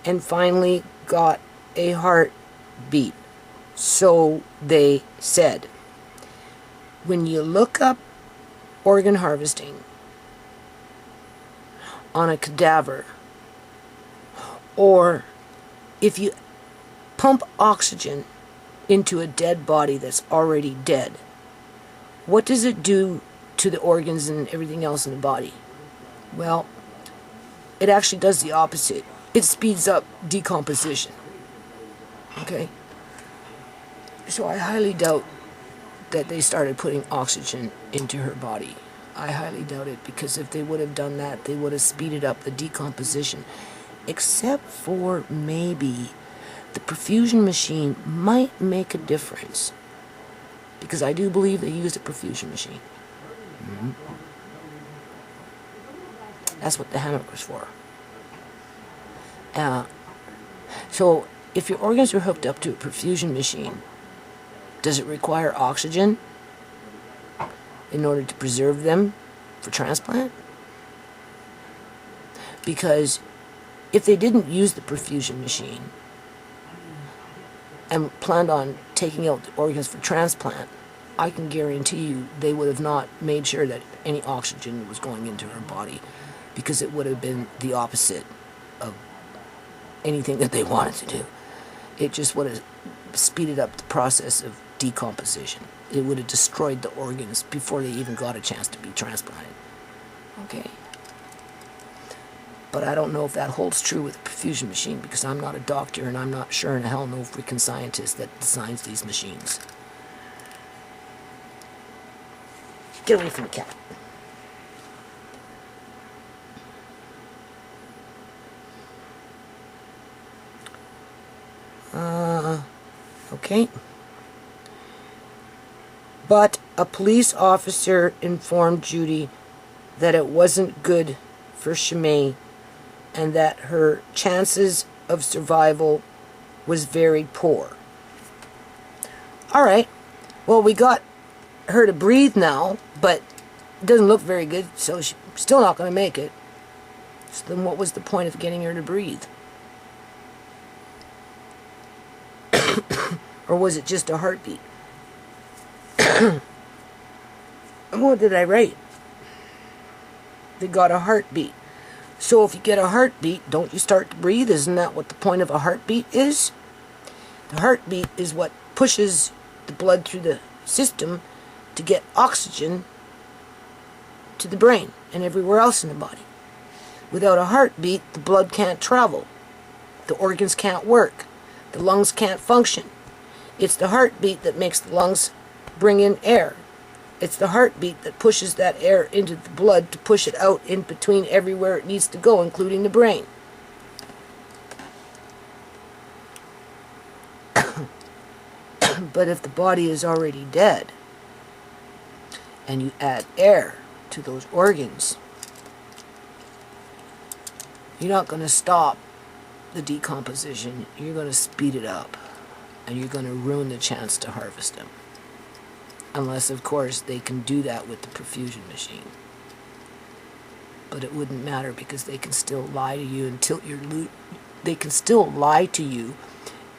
and finally got a heartbeat. So they said. When you look up organ harvesting on a cadaver, or if you pump oxygen into a dead body that's already dead, what does it do to the organs and everything else in the body? Well, it actually does the opposite. It speeds up decomposition. Okay? So I highly doubt that they started putting oxygen into her body. I highly doubt it, because if they would have done that, they would have speeded up the decomposition. Except for maybe the perfusion machine might make a difference, because I do believe they used a perfusion machine. That's what the hammock was for. So if your organs are hooked up to a perfusion machine, does it require oxygen in order to preserve them for transplant? Because if they didn't use the perfusion machine and planned on taking out the organs for transplant, I can guarantee you they would have not made sure that any oxygen was going into her body, because it would have been the opposite of anything that they wanted to do. It just would have speeded up the process of decomposition. It would have destroyed the organs before they even got a chance to be transplanted. Okay? But I don't know if that holds true with a perfusion machine, because I'm not a doctor and I'm not sure in hell no freaking scientist that designs these machines. Get away from the cat. Okay. But a police officer informed Judy that it wasn't good for Shamay, and that her chances of survival was very poor. Alright, well, we got her to breathe now, but it doesn't look very good, so she's still not going to make it. So then what was the point of getting her to breathe? Or was it just a heartbeat? What did I write? They got a heartbeat. So if you get a heartbeat, don't you start to breathe? Isn't that what the point of a heartbeat is? The heartbeat is what pushes the blood through the system to get oxygen to the brain and everywhere else in the body. Without a heartbeat, the blood can't travel. The organs can't work. The lungs can't function. It's the heartbeat that makes the lungs bring in air. It's the heartbeat that pushes that air into the blood to push it out in between everywhere it needs to go, including the brain. But if the body is already dead, and you add air to those organs, you're not going to stop the decomposition. You're going to speed it up, and you're going to ruin the chance to harvest them. Unless, of course, they can do that with the perfusion machine. But it wouldn't matter, because they can still lie to you and tilt your loot. They can still lie to you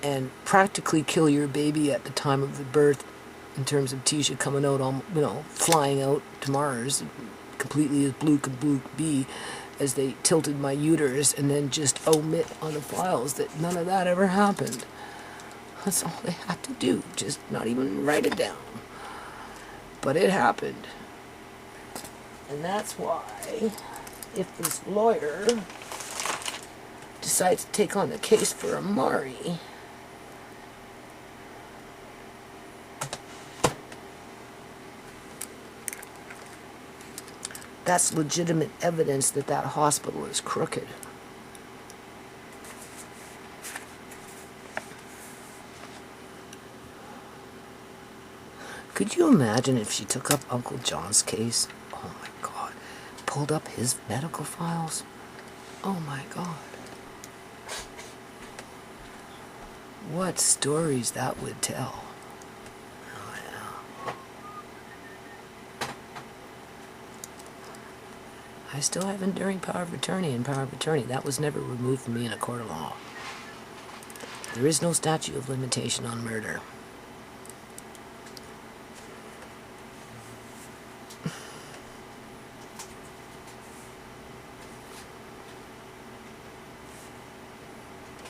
and practically kill your baby at the time of the birth, in terms of Tisha coming out, flying out to Mars, completely as blue could blue be, as they tilted my uterus, and then just omit on the files that none of that ever happened. That's all they had to do, just not even write it down. But it happened. And that's why, if this lawyer decides to take on the case for Amari, that's legitimate evidence that that hospital is crooked. Could you imagine if she took up Uncle John's case? Oh my God. Pulled up his medical files? Oh my God. What stories that would tell. Oh yeah. I still have enduring power of attorney and power of attorney. That was never removed from me in a court of law. There is no statute of limitation on murder.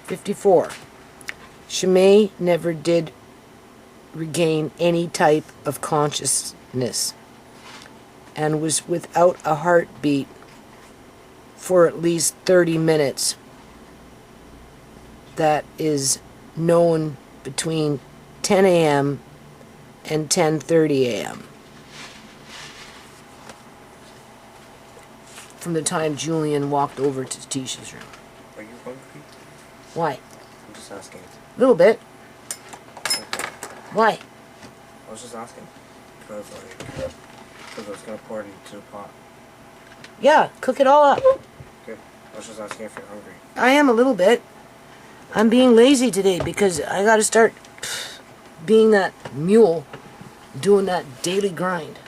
'54. Shamay never did regain any type of consciousness and was without a heartbeat for at least 30 minutes. That is known between 10 a.m. and 10:30 a.m. from the time Julian walked over to Tisha's room. Are you hungry? Why? I'm just asking. A little bit. Okay. Why? I was just asking. Because I was going to pour it into the pot. Yeah, cook it all up. Okay. I was just asking if you're hungry. I am a little bit. I'm being lazy today because I got to start being that mule, doing that daily grind.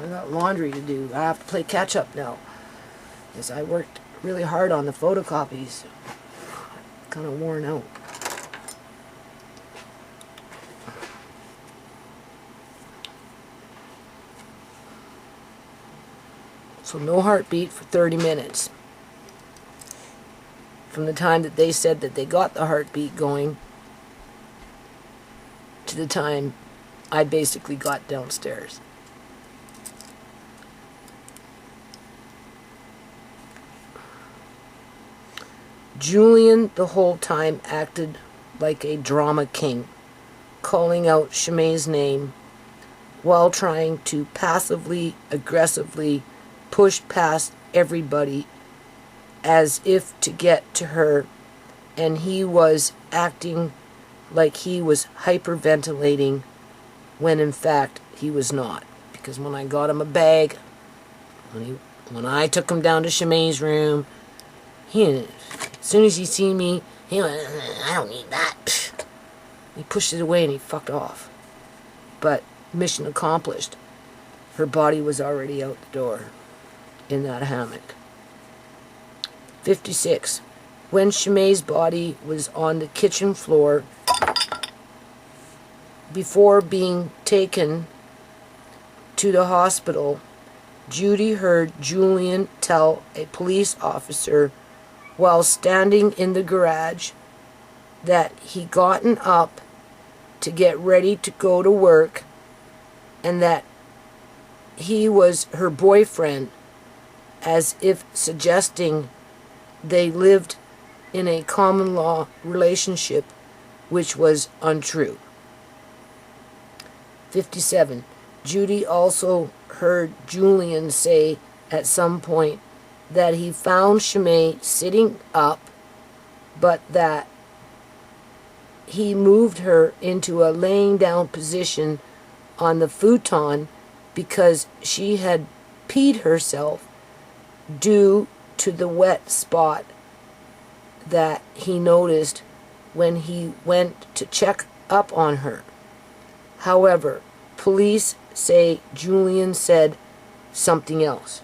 I got laundry to do. I have to play catch up now, because I worked really hard on the photocopies. Kind of worn out. So no heartbeat for 30 minutes. From the time that they said that they got the heartbeat going to the time I basically got downstairs. Julian the whole time acted like a drama king, calling out Shamay's name while trying to passively, aggressively push past everybody as if to get to her, and he was acting like he was hyperventilating when in fact he was not. Because when I got him a bag, when I took him down to Shamay's room, as soon as he seen me, he went, I don't need that. He pushed it away and he fucked off. But mission accomplished. Her body was already out the door in that hammock. 56. When Shamay's body was on the kitchen floor, before being taken to the hospital, Judy heard Julian tell a police officer while standing in the garage that he gotten up to get ready to go to work and that he was her boyfriend, as if suggesting they lived in a common law relationship, which was untrue. 57. Judy also heard Julian say at some point that he found Shamay sitting up, but that he moved her into a laying down position on the futon because she had peed herself due to the wet spot that he noticed when he went to check up on her. However, police say Julian said something else.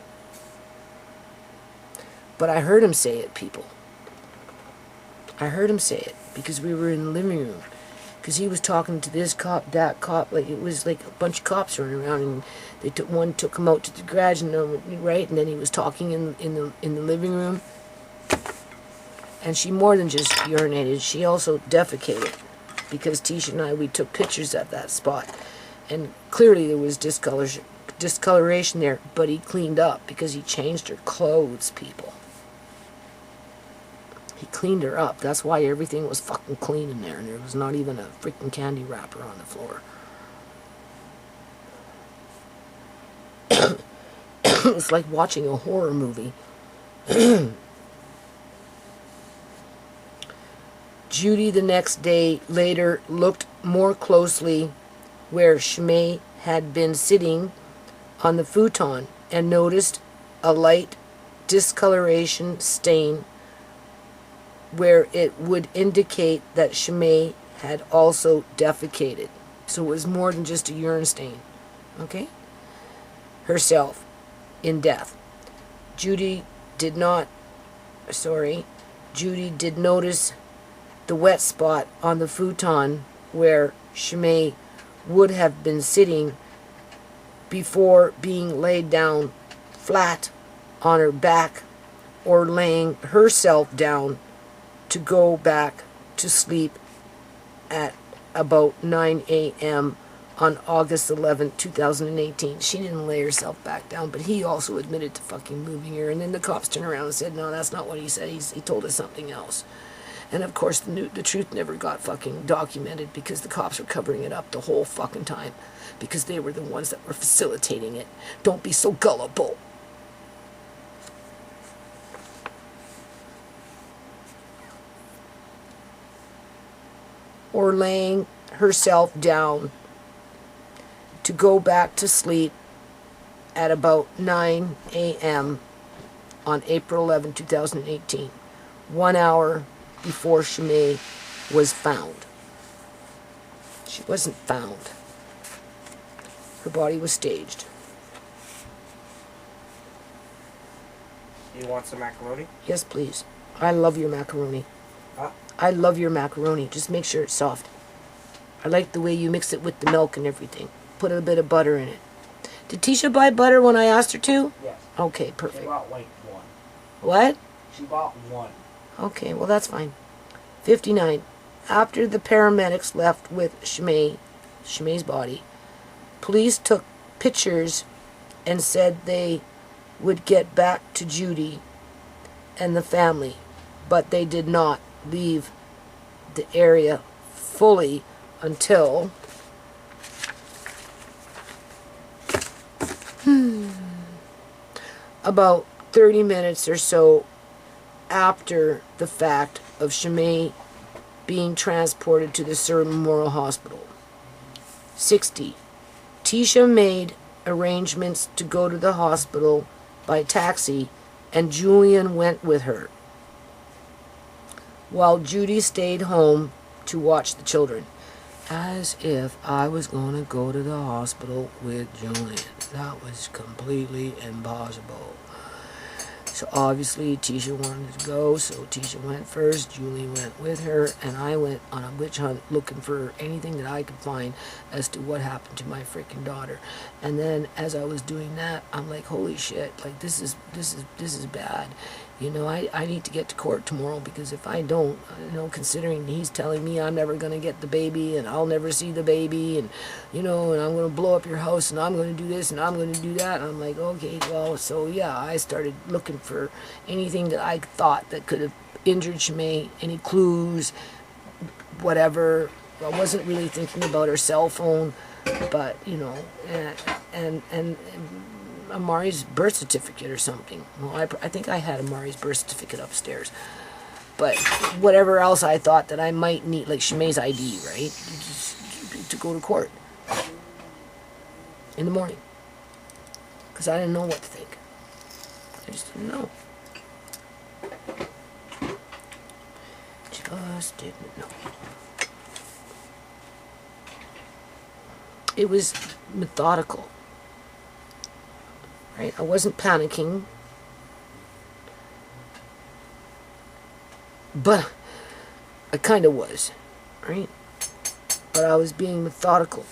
But I heard him say it, people. I heard him say it because we were in the living room. Because he was talking to this cop, that cop, like it was like a bunch of cops running around, and they took him out to the garage, and right, and then he was talking in the living room. And she more than just urinated, she also defecated, because Tisha and I, we took pictures at that spot, and clearly there was discoloration there, but he cleaned up because he changed her clothes, people. He cleaned her up. That's why everything was fucking clean in there, and there was not even a freaking candy wrapper on the floor. It's like watching a horror movie. Judy the next day later looked more closely where Shamay had been sitting on the futon and noticed a light discoloration stain where it would indicate that Shamay had also defecated. So it was more than just a urine stain. Okay? Herself in death. Judy did notice the wet spot on the futon where Shamay would have been sitting before being laid down flat on her back or laying herself down to go back to sleep at about 9 a.m. on August 11, 2018. She didn't lay herself back down, but he also admitted to fucking moving her. And then the cops turned around and said, no, that's not what he said. He told us something else. And of course, the truth never got fucking documented because the cops were covering it up the whole fucking time because they were the ones that were facilitating it. Don't be so gullible. Or laying herself down to go back to sleep at about 9 a.m. on April 11, 2018, 1 hour before Shamay was found. She wasn't found. Her body was staged. You want some macaroni? Yes, please. I love your macaroni. Huh? I love your macaroni. Just make sure it's soft. I like the way you mix it with the milk and everything. Put a bit of butter in it. Did Tisha buy butter when I asked her to? Yes. Okay, perfect. She bought like one. What? She bought one. Okay, well that's fine. 59. After the paramedics left with Shamay's body, police took pictures and said they would get back to Judy and the family, but they did not leave the area fully until about 30 minutes or so after the fact of Shamay being transported to the Sur Memorial Hospital. 60. Tisha made arrangements to go to the hospital by taxi, and Julian went with her, while Judy stayed home to watch the children. As if I was going to go to the hospital with Julian. That was completely impossible. So obviously Tisha wanted to go, so Tisha went first, Julie went with her, and I went on a witch hunt looking for anything that I could find as to what happened to my freaking daughter. And then as I was doing that, I'm like, holy shit, like this is bad. You know, I need to get to court tomorrow, because if I don't, you know, considering he's telling me I'm never going to get the baby and I'll never see the baby, and, you know, and I'm going to blow up your house and I'm going to do this and I'm going to do that. And I'm like, okay, well, so yeah, I started looking for anything that I thought that could have injured Shamay, any clues, whatever. I wasn't really thinking about her cell phone, but, you know, and Amari's birth certificate or something. Well, I think I had Amari's birth certificate upstairs. But whatever else I thought that I might need, like Shamay's ID, right? To go to court in the morning. because I didn't know what to think. I just didn't know. Just didn't know. It was methodical, right? I wasn't panicking, but I kind of was, right? But I was being methodical.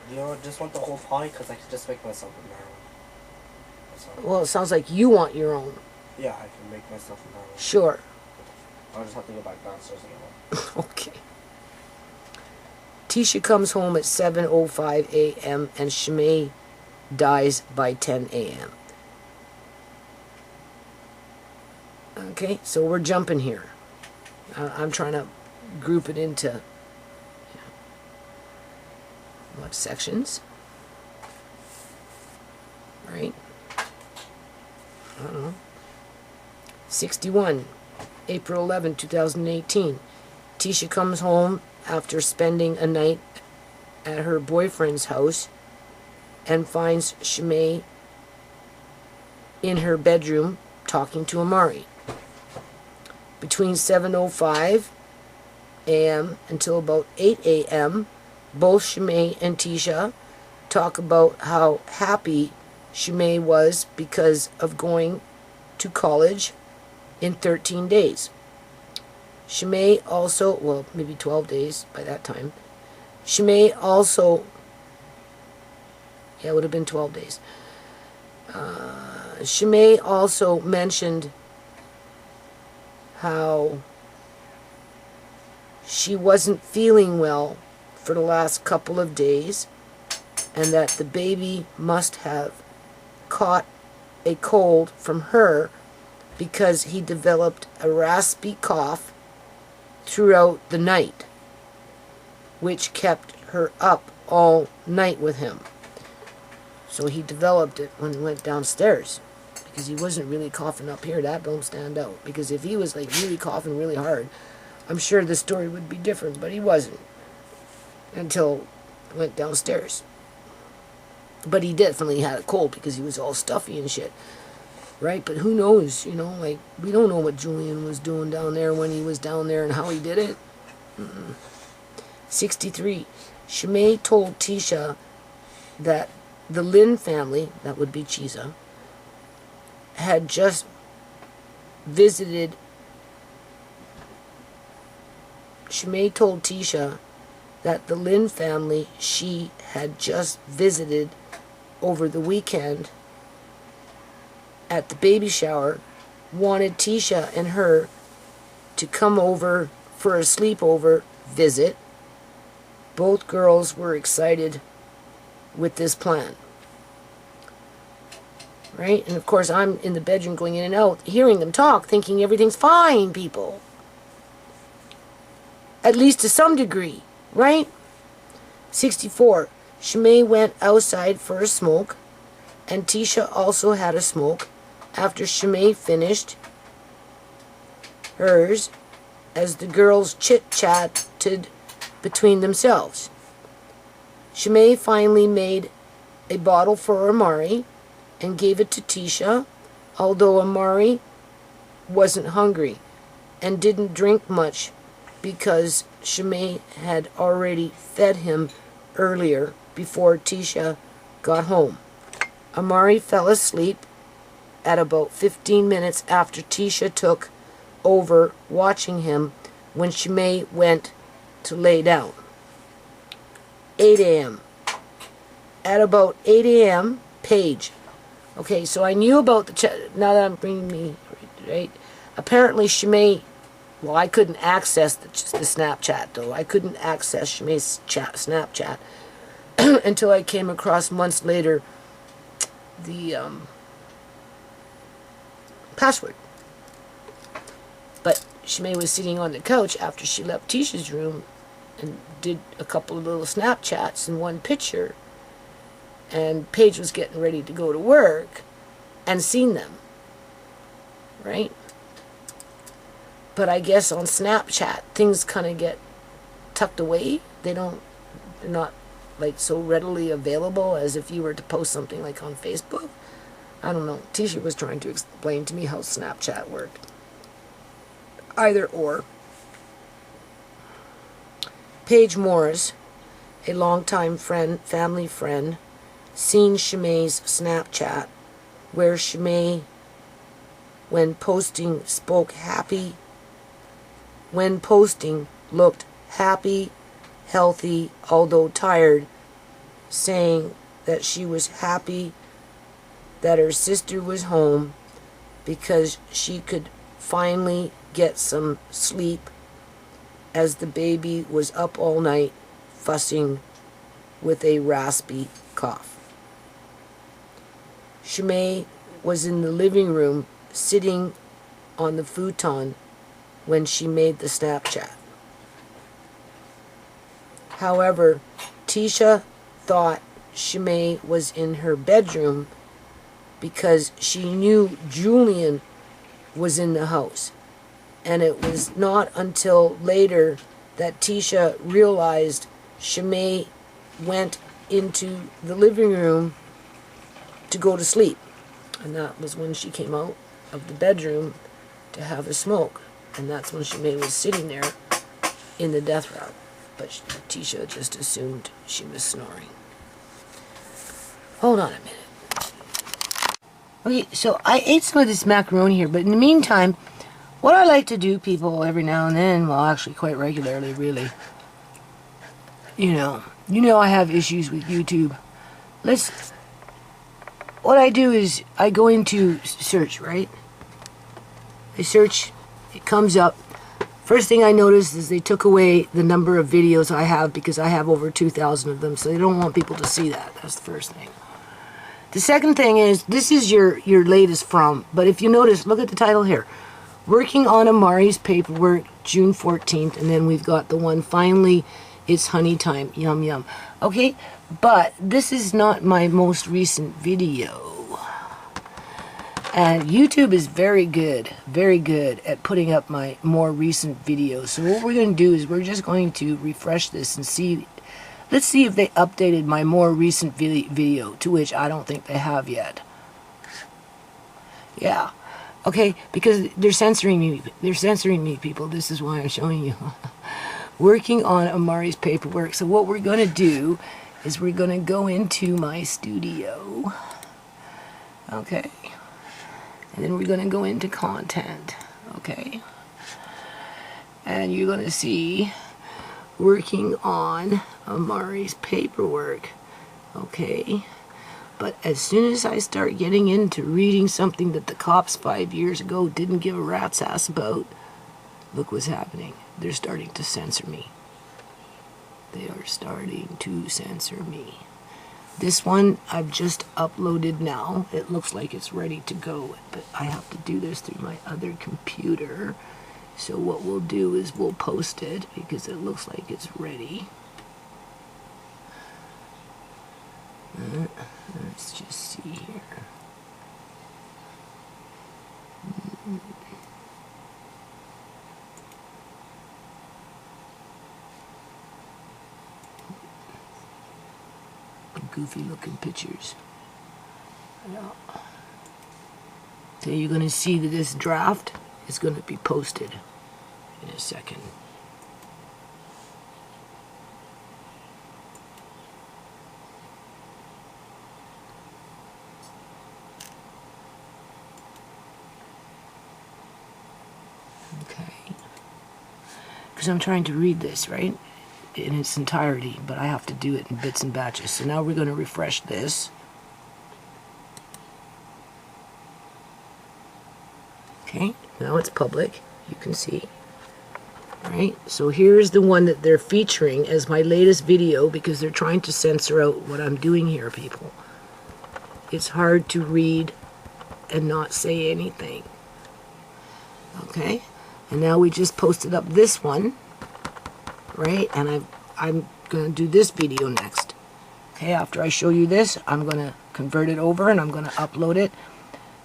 You know, just want the whole pie because I could just make myself a narrow. Well, it sounds like you want your own. Yeah, I can make myself a narrow. Sure. I'll just have to go back downstairs and get one. Okay. Tisha comes home at 7:05 a.m. and Shamay dies by 10 a.m. Okay, so we're jumping here. I'm trying to group it into what sections, right? I don't know. 61, April 11, 2018. Tisha comes home after spending a night at her boyfriend's house and finds Shamay in her bedroom talking to Amari. Between 7:05 a.m. until about 8 a.m., both Shamay and Tisha talk about how happy Shamay was because of going to college in 13 days. Shamay also, well, maybe 12 days by that time. Shamay also, yeah, it would have been 12 days. Shamay also mentioned how she wasn't feeling well for the last couple of days and that the baby must have caught a cold from her because he developed a raspy cough throughout the night, which kept her up all night with him. So he developed it when he went downstairs, because he wasn't really coughing up here. That don't stand out, because if he was like really coughing really hard, I'm sure the story would be different, but he wasn't until he went downstairs. But he definitely had a cold because he was all stuffy and shit. Right? But who knows, you know, like, we don't know what Julian was doing down there when he was down there and how he did it. 63. Shamay told Tisha that the Lynn family, that would be Chisa, had just visited. Shamay told Tisha that the Lynn family she had just visited over the weekend at the baby shower wanted Tisha and her to come over for a sleepover visit. Both girls were excited with this plan. Right? And of course I'm in the bedroom going in and out, hearing them talk, thinking everything's fine, people. At least to some degree, right? 64. Shamay went outside for a smoke, and Tisha also had a smoke after Shamay finished hers, as the girls chit-chatted between themselves. Shamay finally made a bottle for Amari and gave it to Tisha, although Amari wasn't hungry and didn't drink much because Shamay had already fed him earlier before Tisha got home. Amari fell asleep at about 15 minutes after Tisha took over watching him when Shamay went to lay down. 8 a.m. At about 8 a.m., Paige. Okay, so I knew about the chat. Now that I'm bringing me, right? Apparently Shamay, well, I couldn't access the Snapchat, though. I couldn't access Shamay's Snapchat until I came across months later the password. But Shamay was sitting on the couch after she left Tisha's room and did a couple of little Snapchats and one picture, and Paige was getting ready to go to work and seen them, right? But I guess on Snapchat things kind of get tucked away. They're not like so readily available as if you were to post something like on Facebook. I don't know. Tisha was trying to explain to me how Snapchat worked. Either or. Paige Morris, a longtime friend, family friend, seen Shamay's Snapchat, where Shamay, when posting, looked happy, healthy, although tired, saying that she was happy that her sister was home because she could finally get some sleep, as the baby was up all night fussing with a raspy cough. Shamay was in the living room sitting on the futon when she made the Snapchat. However, Tisha thought Shamay was in her bedroom because she knew Julian was in the house. And it was not until later that Tisha realized Shamay went into the living room to go to sleep. And that was when she came out of the bedroom to have a smoke. And that's when Shamay was sitting there in the death row. But Tisha just assumed she was snoring. Hold on a minute. Okay, so I ate some of this macaroni here, but in the meantime, what I like to do, people, every now and then, well, actually quite regularly, really, you know I have issues with YouTube. What I do is I go into search, right? I search, it comes up. First thing I noticed is they took away the number of videos I have because I have over 2,000 of them, so they don't want people to see that. That's the first thing. The second thing is, this is your latest from, but if you notice, look at the title here. Working on Amari's paperwork, June 14th, and then we've got the one, finally, it's honey time, yum yum. Okay, but this is not my most recent video. And YouTube is very good at putting up my more recent videos. So what we're going to do is we're just going to refresh this and see. Let's see if they updated my more recent video, to which I don't think they have yet. Yeah. Okay, because they're censoring me. They're censoring me, people. This is why I'm showing you. Working on Amari's paperwork. So what we're going to do is we're going to go into my studio. Okay. And then we're going to go into content. Okay. And you're going to see working on Amari's paperwork. Okay. But as soon as I start getting into reading something that the cops 5 years ago didn't give a rat's ass about, look what's happening. They're starting to censor me. They are starting to censor me. This one I've just uploaded now. It looks like it's ready to go, but I have to do this through my other computer. So what we'll do is we'll post it because it looks like it's ready. Let's just see here. Goofy looking pictures. Yeah. So you're going to see that this draft is going to be posted in a second. Okay. Because I'm trying to read this, right? In its entirety, but I have to do it in bits and batches. So now we're going to refresh this. Okay, now it's public. You can see. Right? So here's the one that they're featuring as my latest video because they're trying to censor out what I'm doing here, people. It's hard to read and not say anything. Okay? And now we just posted up this one. Right, and I'm going to do this video next. Okay, after I show you this, I'm going to convert it over and I'm going to upload it.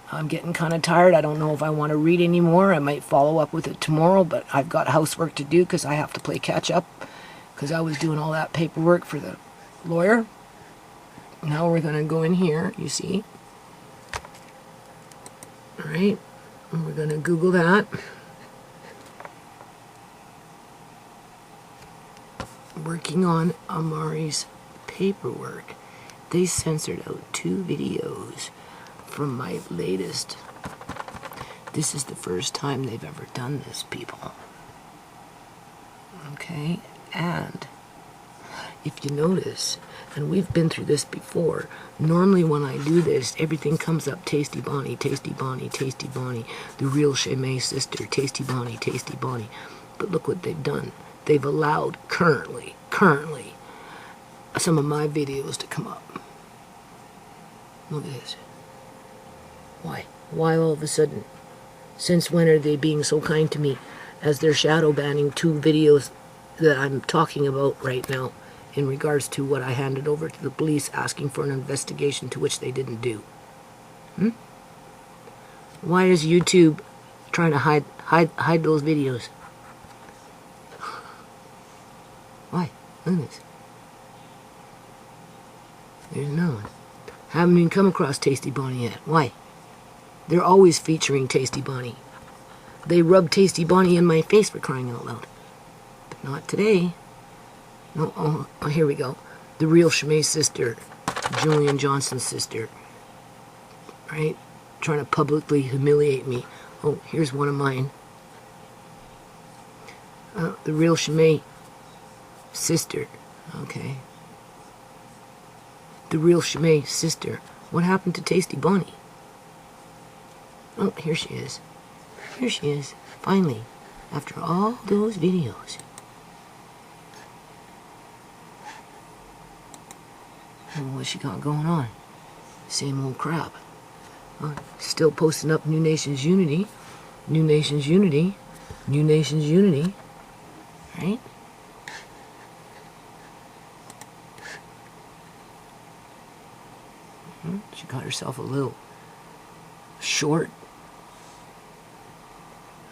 I'm getting kind of tired. I don't know if I want to read anymore. I might follow up with it tomorrow, but I've got housework to do because I have to play catch up because I was doing all that paperwork for the lawyer. Now we're going to go in here, you see. All right, and we're going to Google that. Working on Amari's paperwork. They censored out 2 videos from my latest. This is the first time they've ever done this, people. Okay, and if you notice, and we've been through this before, normally when I do this, everything comes up Tasty Bonnie, Tasty Bonnie, Tasty Bonnie, the real Shamay sister, Tasty Bonnie, Tasty Bonnie. But look what they've done. They've allowed currently, some of my videos to come up. Look at this. Why? Why all of a sudden? Since when are they being so kind to me as they're shadow banning 2 videos that I'm talking about right now in regards to what I handed over to the police asking for an investigation to which they didn't do? Why is YouTube trying to hide those videos? Why? Look at this. There's another one. Haven't even come across Tasty Bonnie yet. Why? They're always featuring Tasty Bonnie. They rub Tasty Bonnie in my face, for crying out loud. But not today. No, oh, here we go. The real Shamay sister. Julian Johnson's sister. Right? Trying to publicly humiliate me. Oh, here's one of mine. The real Shamay sister. Okay. The real Shamay sister. What happened to Tasty Bonnie? Oh, here she is. Here she is. Finally. After all those videos. And what's she got going on? Same old crap. Still posting up New Nations Unity. New Nations Unity. New Nations Unity. Right? She got herself a little short.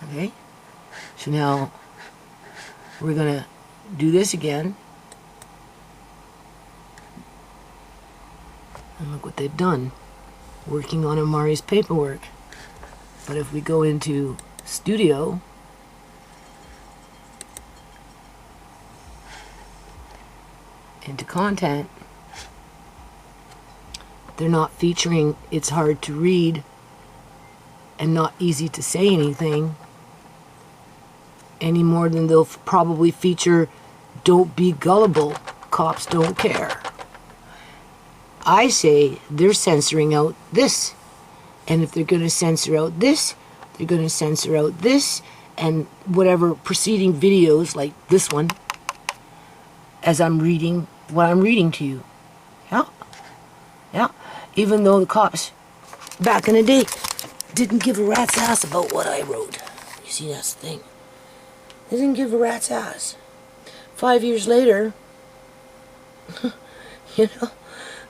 Okay? So now we're gonna do this again. And look what they've done. Working on Amari's paperwork. But if we go into Studio, into Content, they're not featuring It's Hard to Read and Not Easy to Say Anything any more than they'll probably feature Don't Be Gullible, Cops Don't Care. I say they're censoring out this. And if they're going to censor out this, they're going to censor out this and whatever preceding videos like this one as I'm reading what I'm reading to you. Yeah. Yeah. Even though the cops back in the day didn't give a rat's ass about what I wrote. You see, that's the thing. They didn't give a rat's ass. 5 years later, you know,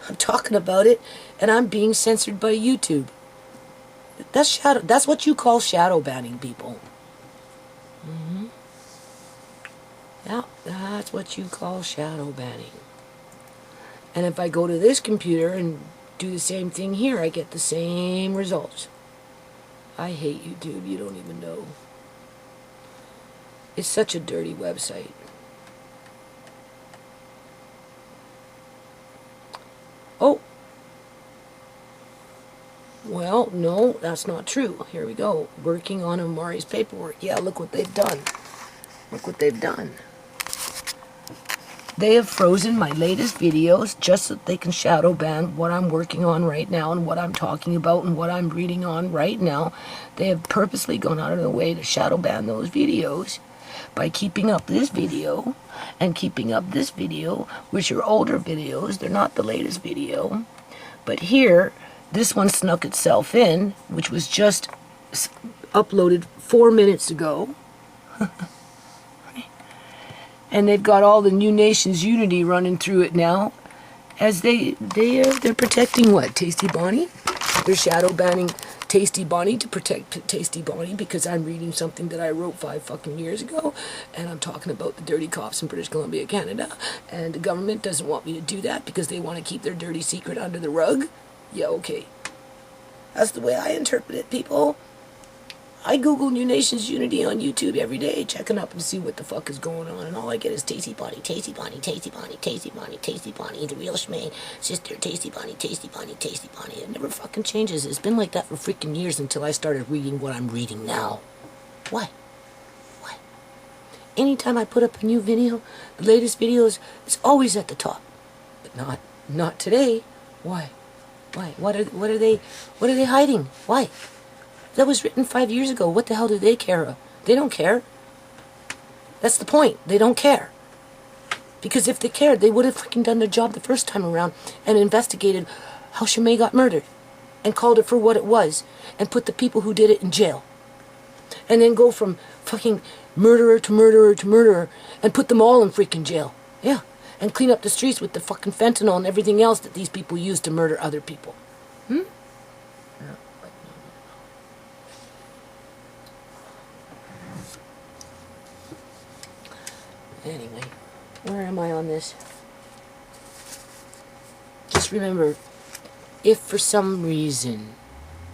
I'm talking about it and I'm being censored by YouTube. That's what you call shadow banning, people. Yeah, that's what you call shadow banning. And if I go to this computer and do the same thing here, I get the same results. I hate YouTube, you don't even know. It's such a dirty website. Oh. Well, no, that's not true. Here we go. Working on Amari's paperwork. Yeah, look what they've done. Look what they've done. They have frozen my latest videos just so that they can shadow ban what I'm working on right now and what I'm talking about and what I'm reading on right now. They have purposely gone out of their way to shadow ban those videos by keeping up this video and keeping up this video, which are older videos. They're not the latest video. But here, this one snuck itself in, which was just uploaded 4 minutes ago. And they've got all the New Nations Unity running through it now, as they're protecting what? Tasty Bonnie? They're shadow banning Tasty Bonnie to protect Tasty Bonnie because I'm reading something that I wrote 5 fucking years ago, and I'm talking about the dirty cops in British Columbia, Canada, and the government doesn't want me to do that because they want to keep their dirty secret under the rug. Yeah, okay. That's the way I interpret it, people. I Google New Nations Unity on YouTube every day, checking up and see what the fuck is going on, and all I get is Tasty Bonnie, Tasty Bonnie, Tasty Bonnie, Tasty Bonnie, Tasty Bonnie, the real Shamay, sister, Tasty Bonnie, Tasty Bonnie, Tasty Bonnie. It never fucking changes. It's been like that for freaking years until I started reading what I'm reading now. Why? Why? Anytime I put up a new video, the latest videos, it's always at the top. But not today. Why? Why? What are they hiding? Why? That was written 5 years ago. What the hell do they care of? They don't care. That's the point. They don't care. Because if they cared, they would have freaking done their job the first time around and investigated how Shamay got murdered and called it for what it was and put the people who did it in jail. And then go from fucking murderer to murderer to murderer and put them all in freaking jail. Yeah. And clean up the streets with the fucking fentanyl and everything else that these people use to murder other people. Hmm? Anyway, where am I on this? Just remember, if for some reason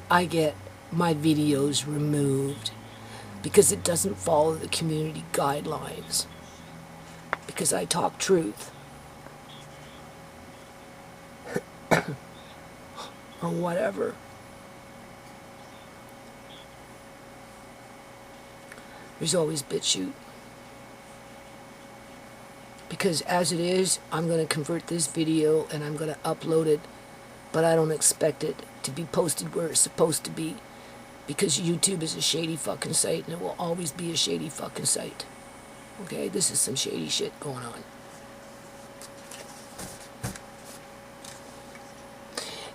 I get my videos removed because it doesn't follow the community guidelines, because I talk truth, or whatever, there's always BitChute. Because as it is, I'm going to convert this video and I'm going to upload it, but I don't expect it to be posted where it's supposed to be, because YouTube is a shady fucking site and it will always be a shady fucking site. Okay, this is some shady shit going on.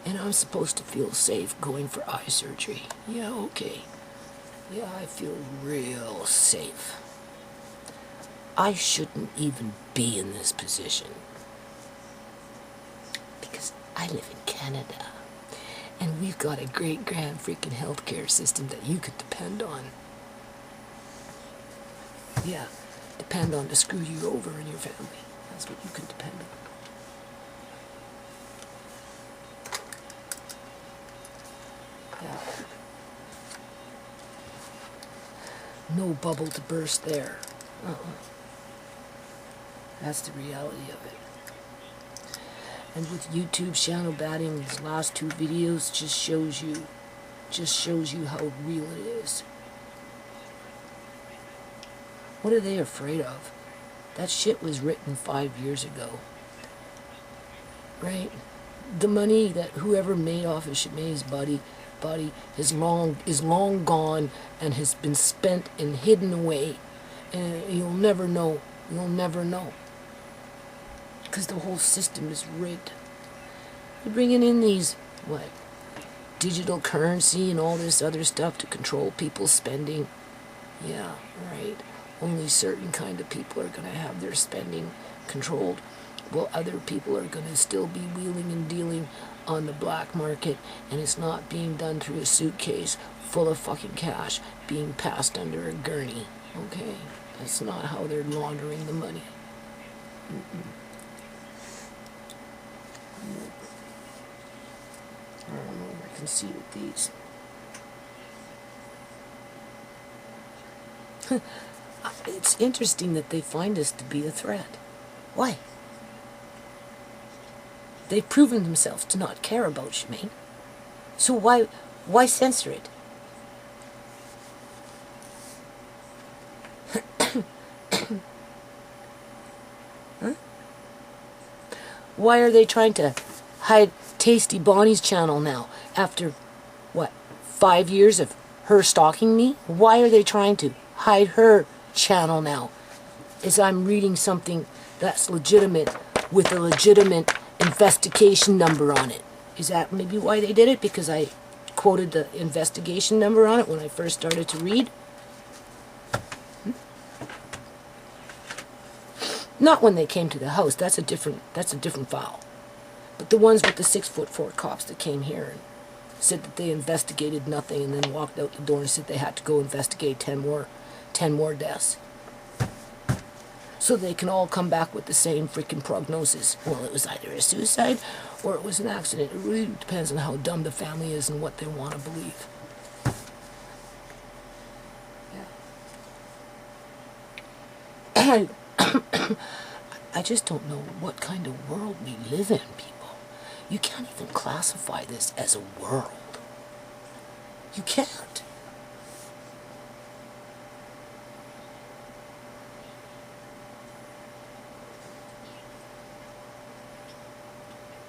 And I'm supposed to feel safe going for eye surgery. Yeah, okay. Yeah, I feel real safe. I shouldn't even be in this position. Because I live in Canada. And we've got a great grand freaking healthcare system that you could depend on. Yeah, depend on to screw you over in your family. That's what you can depend on. Yeah. No bubble to burst there. That's the reality of it. And with YouTube shadow banning, these last 2 videos just shows you how real it is. What are they afraid of? That shit was written 5 years ago. Right? The money that whoever made off of Shamay's body is long gone and has been spent and hidden away. And you'll never know. You'll never know. Because the whole system is rigged. You're bringing in these, digital currency and all this other stuff to control people's spending. Yeah, right. Only certain kind of people are going to have their spending controlled, while other people are going to still be wheeling and dealing on the black market, and it's not being done through a suitcase full of fucking cash being passed under a gurney. Okay? That's not how they're laundering the money. I don't know if I can see with these. It's interesting that they find us to be a threat. Why? They've proven themselves to not care about Shamay. So why censor it? Huh? Why are they trying to hide Tasty Bonnie's channel now after, 5 years of her stalking me? Why are they trying to hide her channel now? As I'm reading something that's legitimate with a legitimate investigation number on it. Is that maybe why they did it? Because I quoted the investigation number on it when I first started to read? Not when they came to the house. That's a different file. But the ones with the 6'4" cops that came here said that they investigated nothing, and then walked out the door and said they had to go investigate 10 more deaths. So they can all come back with the same freaking prognosis. Well, it was either a suicide or it was an accident. It really depends on how dumb the family is and what they want to believe. Yeah. I just don't know what kind of world we live in, people. You can't even classify this as a world. You can't.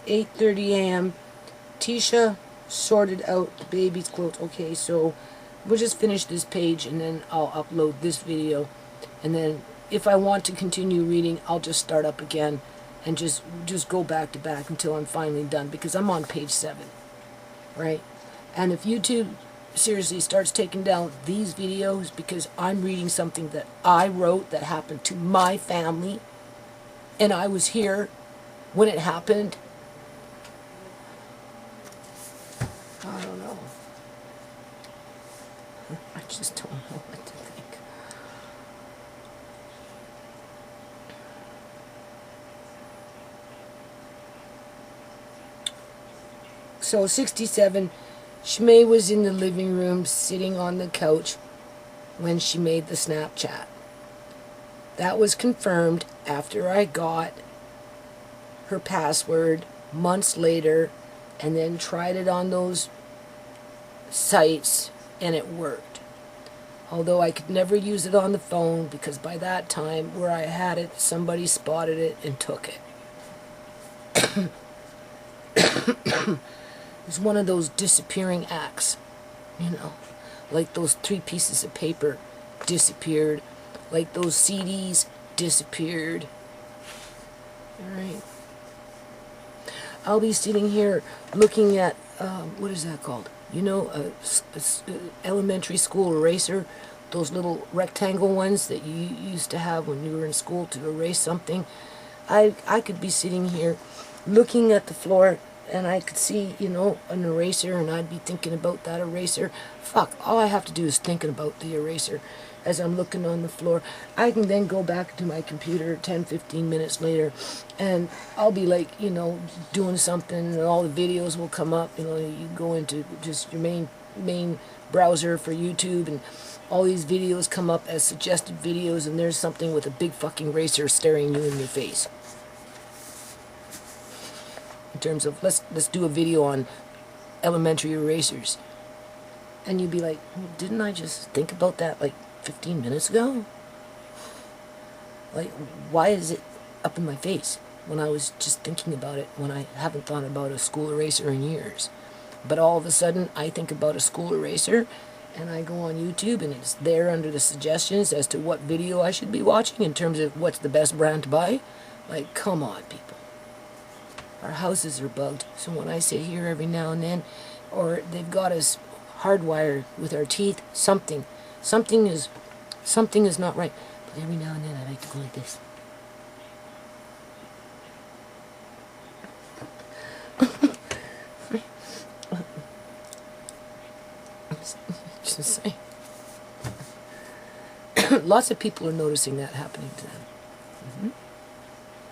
"8:30 a.m. Tisha sorted out the baby's clothes." Okay, so we'll just finish this page and then I'll upload this video. And then if I want to continue reading, I'll just start up again and just go back to back until I'm finally done, because I'm on page 7, right? And if YouTube seriously starts taking down these videos because I'm reading something that I wrote that happened to my family and I was here when it happened, I don't know. I just don't know what to think. So 67, Shamay was in the living room sitting on the couch when she made the Snapchat. That was confirmed after I got her password months later and then tried it on those sites and it worked. Although I could never use it on the phone because by that time where I had it, somebody spotted it and took it. It's one of those disappearing acts, you know, like those 3 pieces of paper disappeared, like those CDs disappeared. All right. I'll be sitting here looking at, what is that called? You know, a elementary school eraser, those little rectangle ones that you used to have when you were in school to erase something. I could be sitting here looking at the floor and I could see, you know, an eraser, and I'd be thinking about that eraser. Fuck, all I have to do is thinking about the eraser as I'm looking on the floor. I can then go back to my computer 10-15 minutes later and I'll be like, you know, doing something and all the videos will come up. You know, you go into just your main browser for YouTube and all these videos come up as suggested videos, and there's something with a big fucking eraser staring you in your face. In terms of, let's do a video on elementary erasers. And you'd be like, well, didn't I just think about that like 15 minutes ago? Like, why is it up in my face when I was just thinking about it, when I haven't thought about a school eraser in years? But all of a sudden, I think about a school eraser, and I go on YouTube, and it's there under the suggestions as to what video I should be watching in terms of what's the best brand to buy. Like, come on, people. Our houses are bugged, so when I sit here every now and then, or they've got us hardwired with our teeth, something is not right. But every now and then I like to go like this. Just saying. Lots of people are noticing that happening to them.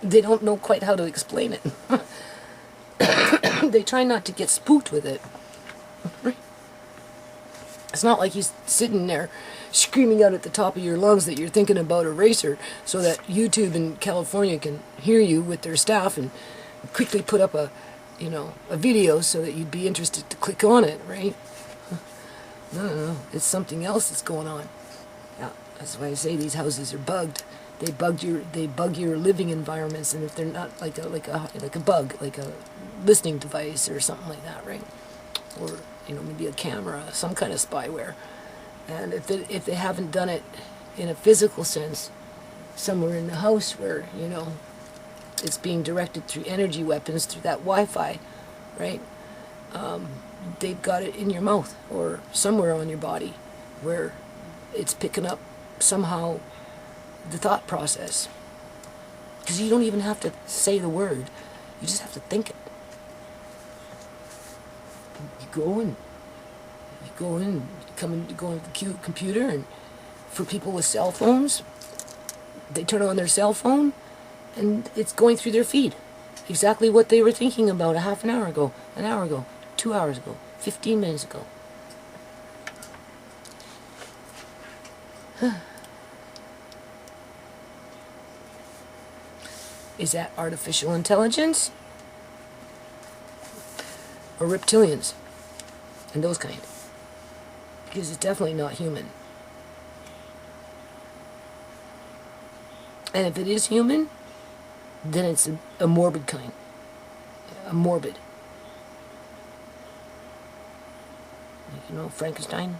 They don't know quite how to explain it. They try not to get spooked with it. It's not like he's sitting there screaming out at the top of your lungs that you're thinking about a racer so that YouTube in California can hear you with their staff and quickly put up a video so that you'd be interested to click on it, right? No, it's something else that's going on. Yeah, that's why I say these houses are bugged. They bug your living environments, and if they're not like a bug, like a listening device or something like that, right? Or maybe a camera, some kind of spyware. And if they haven't done it in a physical sense, somewhere in the house where it's being directed through energy weapons through that Wi-Fi, right? They've got it in your mouth or somewhere on your body where it's picking up somehow the thought process. Because you don't even have to say the word. You just have to think it. go in, you come in, you go into the computer, and for people with cell phones, they turn on their cell phone, and it's going through their feed. Exactly what they were thinking about a half an hour ago, 2 hours ago, 15 minutes ago. Is that artificial intelligence? Or reptilians? And those kind. Because it's definitely not human. And if it is human, then it's a morbid kind. A morbid. Like, you know, Frankenstein?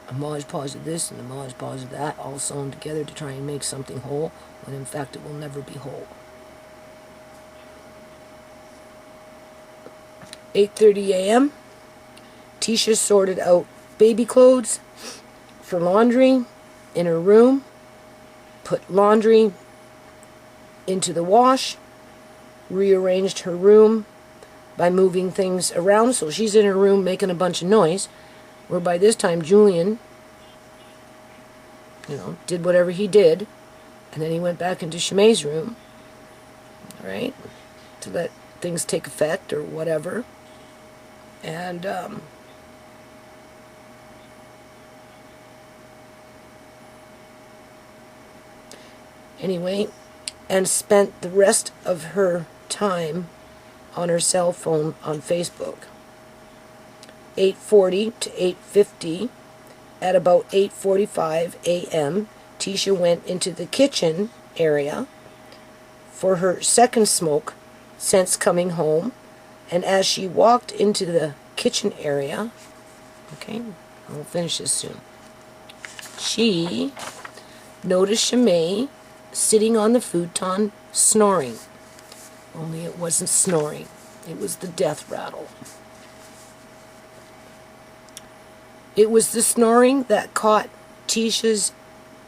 A Modge Podge of this and a Modge Podge of that, all sewn together to try and make something whole, when in fact it will never be whole. 8:30 a.m. Tisha sorted out baby clothes for laundry in her room, put laundry into the wash, rearranged her room by moving things around, so she's in her room making a bunch of noise, where by this time Julian, you know, did whatever he did, and then he went back into Shamay's room, right, to let things take effect or whatever, and anyway, and spent the rest of her time on her cell phone on Facebook. 8:40 to 8:50, at about 8:45 a.m., Tisha went into the kitchen area for her second smoke since coming home, and as she walked into the kitchen area, okay, I'll finish this soon, she noticed Shamay sitting on the futon snoring. Only it wasn't snoring, it was the death rattle. It was the snoring that caught Tisha's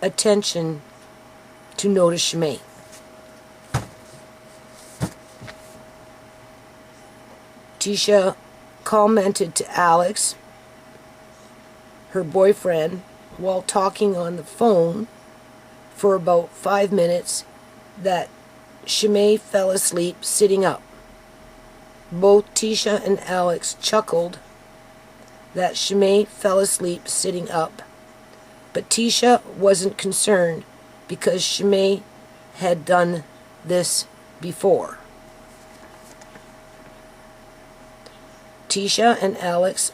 attention to notice Shamay. Tisha commented to Alex, her boyfriend, while talking on the phone for about 5 minutes, that Shamay fell asleep sitting up. Both Tisha and Alex chuckled that Shamay fell asleep sitting up, but Tisha wasn't concerned because Shamay had done this before. Tisha and Alex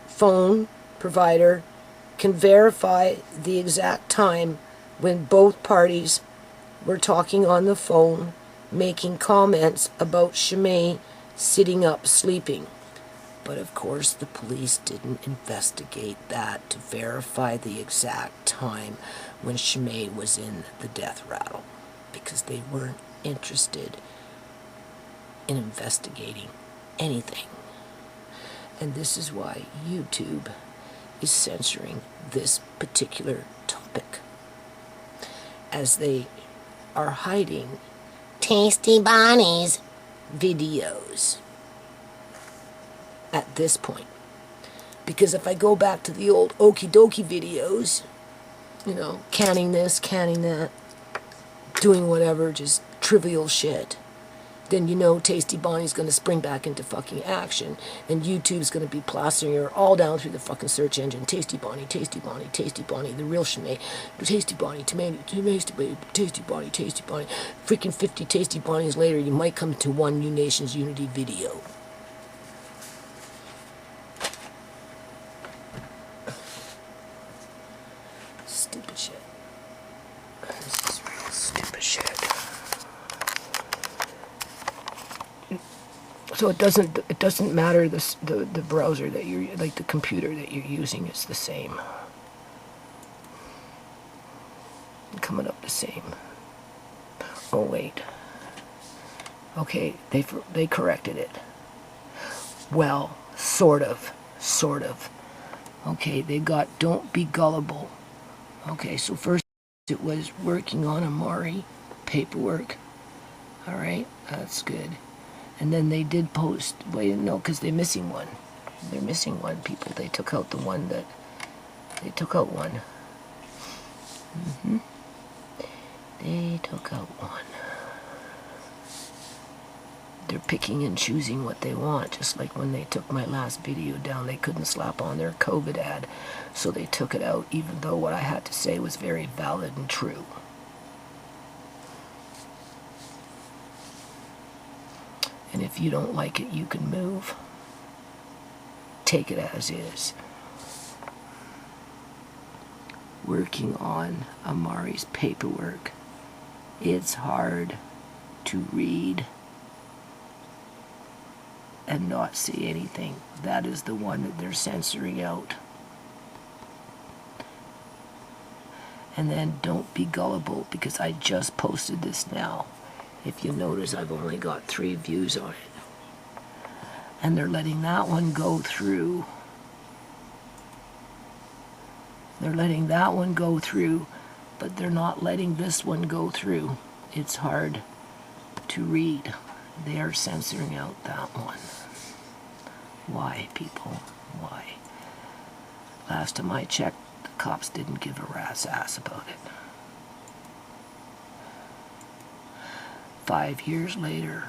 phone provider can verify the exact time when both parties were talking on the phone, making comments about Shamay sitting up sleeping. But of course the police didn't investigate that to verify the exact time when Shamay was in the death rattle, because they weren't interested in investigating anything. And this is why YouTube is censoring this particular topic, as they are hiding Tasty Bonnie's videos at this point. Because if I go back to the old okie dokie videos, you know, canning this, canning that, doing whatever, just trivial shit, then you know Tasty Bonnie's going to spring back into fucking action, and YouTube's going to be plastering her all down through the fucking search engine. Tasty Bonnie, Tasty Bonnie, Tasty Bonnie, the real Shamay, Tasty Bonnie, Tasty Bonnie, Tasty Bonnie. Freaking 50 Tasty Bonnies later, you might come to one New Nations Unity video. Stupid shit. This is real stupid shit. So it doesn't matter the browser that you're, like the computer that you're using, is the same. Coming up the same. Oh wait. Okay, they corrected it. Well, sort of. Okay, they got don't be gullible. Okay, so first it was working on Amari paperwork. All right, that's good. And then they did post, wait, no, because they're missing one. They're missing one, people. They took out the one that... They took out one. They took out one. They're picking and choosing what they want, just like when they took my last video down. They couldn't slap on their COVID ad, so they took it out, even though what I had to say was very valid and true. And if you don't like it, you can move. Take it as is. Working on Amari's paperwork. It's hard to read and not see anything. That is the one that they're censoring out. And then don't be gullible, because I just posted this now. If you notice, I've only got 3 views on it. And they're letting that one go through. They're letting that one go through, but they're not letting this one go through. It's hard to read. They are censoring out that one. Why, people? Why? Last time I checked, the cops didn't give a rat's ass about it. 5 years later.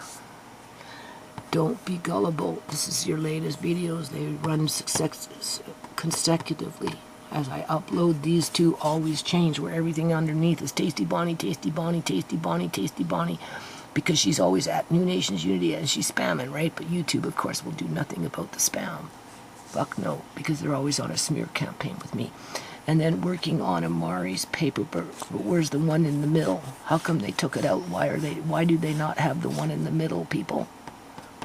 Don't be gullible. This is your latest videos. They run consecutively. As I upload, these 2 always change, where everything underneath is Tasty Bonnie, Tasty Bonnie, Tasty Bonnie, Tasty Bonnie, because she's always at New Nations Unity and she's spamming, right? But YouTube, of course, will do nothing about the spam. Fuck no, because they're always on a smear campaign with me. And then working on Amari's paperwork. But where's the one in the middle? How come they took it out? Why do they not have the one in the middle, people?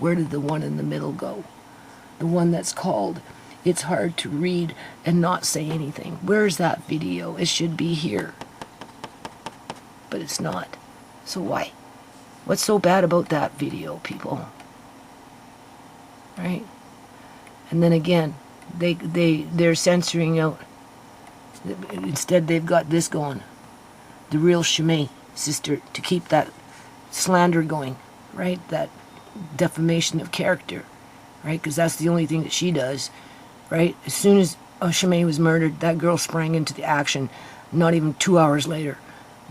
Where did the one in the middle go? The one that's called It's Hard to Read and Not Say Anything. Where's that video? It should be here. But it's not. So why? What's so bad about that video, people? Right? And then again, they're censoring out. Instead, they've got this going. The real Shamay sister, to keep that slander going, right? That defamation of character, right? Because that's the only thing that she does, right? As soon as Shamay was murdered, that girl sprang into the action. Not even 2 hours later,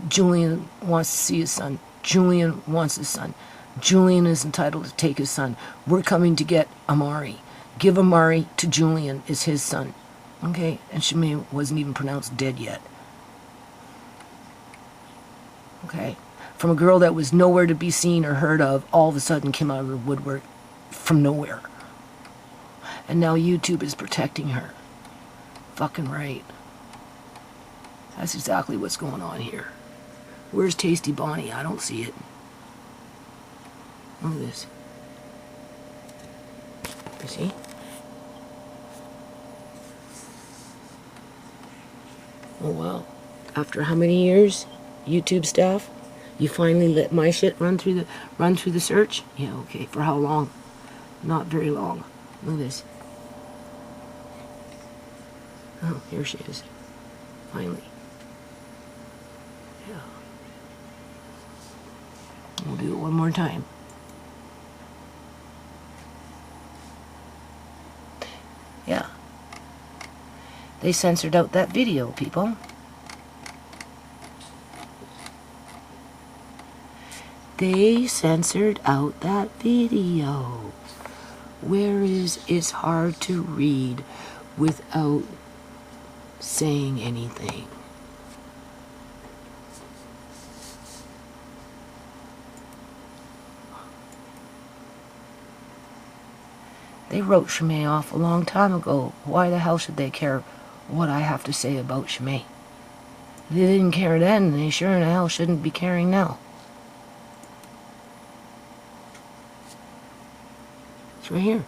Julian wants to see his son. Julian wants his son. Julian is entitled to take his son. We're coming to get Amari. Give Amari to Julian is his son. Okay? And Shamay wasn't even pronounced dead yet. Okay? From a girl that was nowhere to be seen or heard of, all of a sudden came out of the woodwork from nowhere. And now YouTube is protecting her. Fucking right. That's exactly what's going on here. Where's Tasty Bonnie? I don't see it. Look at this. You see? Oh wow. After how many years, YouTube staff? You finally let my shit run through the search? Yeah, okay. For how long? Not very long. Look at this. Oh, here she is. Finally. Yeah. We'll do it one more time. Yeah. They censored out that video, people. They censored out that video. Where is It's Hard to Read without saying anything? They wrote Shamay off a long time ago. Why the hell should they care what I have to say about Shamay? They didn't care then, and they sure in hell shouldn't be caring now. It's right here.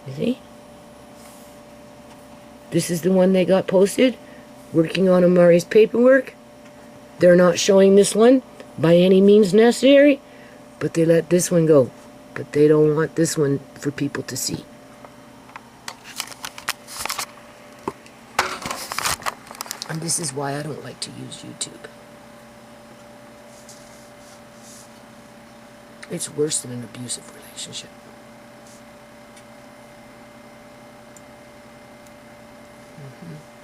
You see? This is the one they got posted. Working on Amari's paperwork. They're not showing this one by any means necessary, but they let this one go. But they don't want this one for people to see. And this is why I don't like to use YouTube. It's worse than an abusive relationship. Mm-hmm.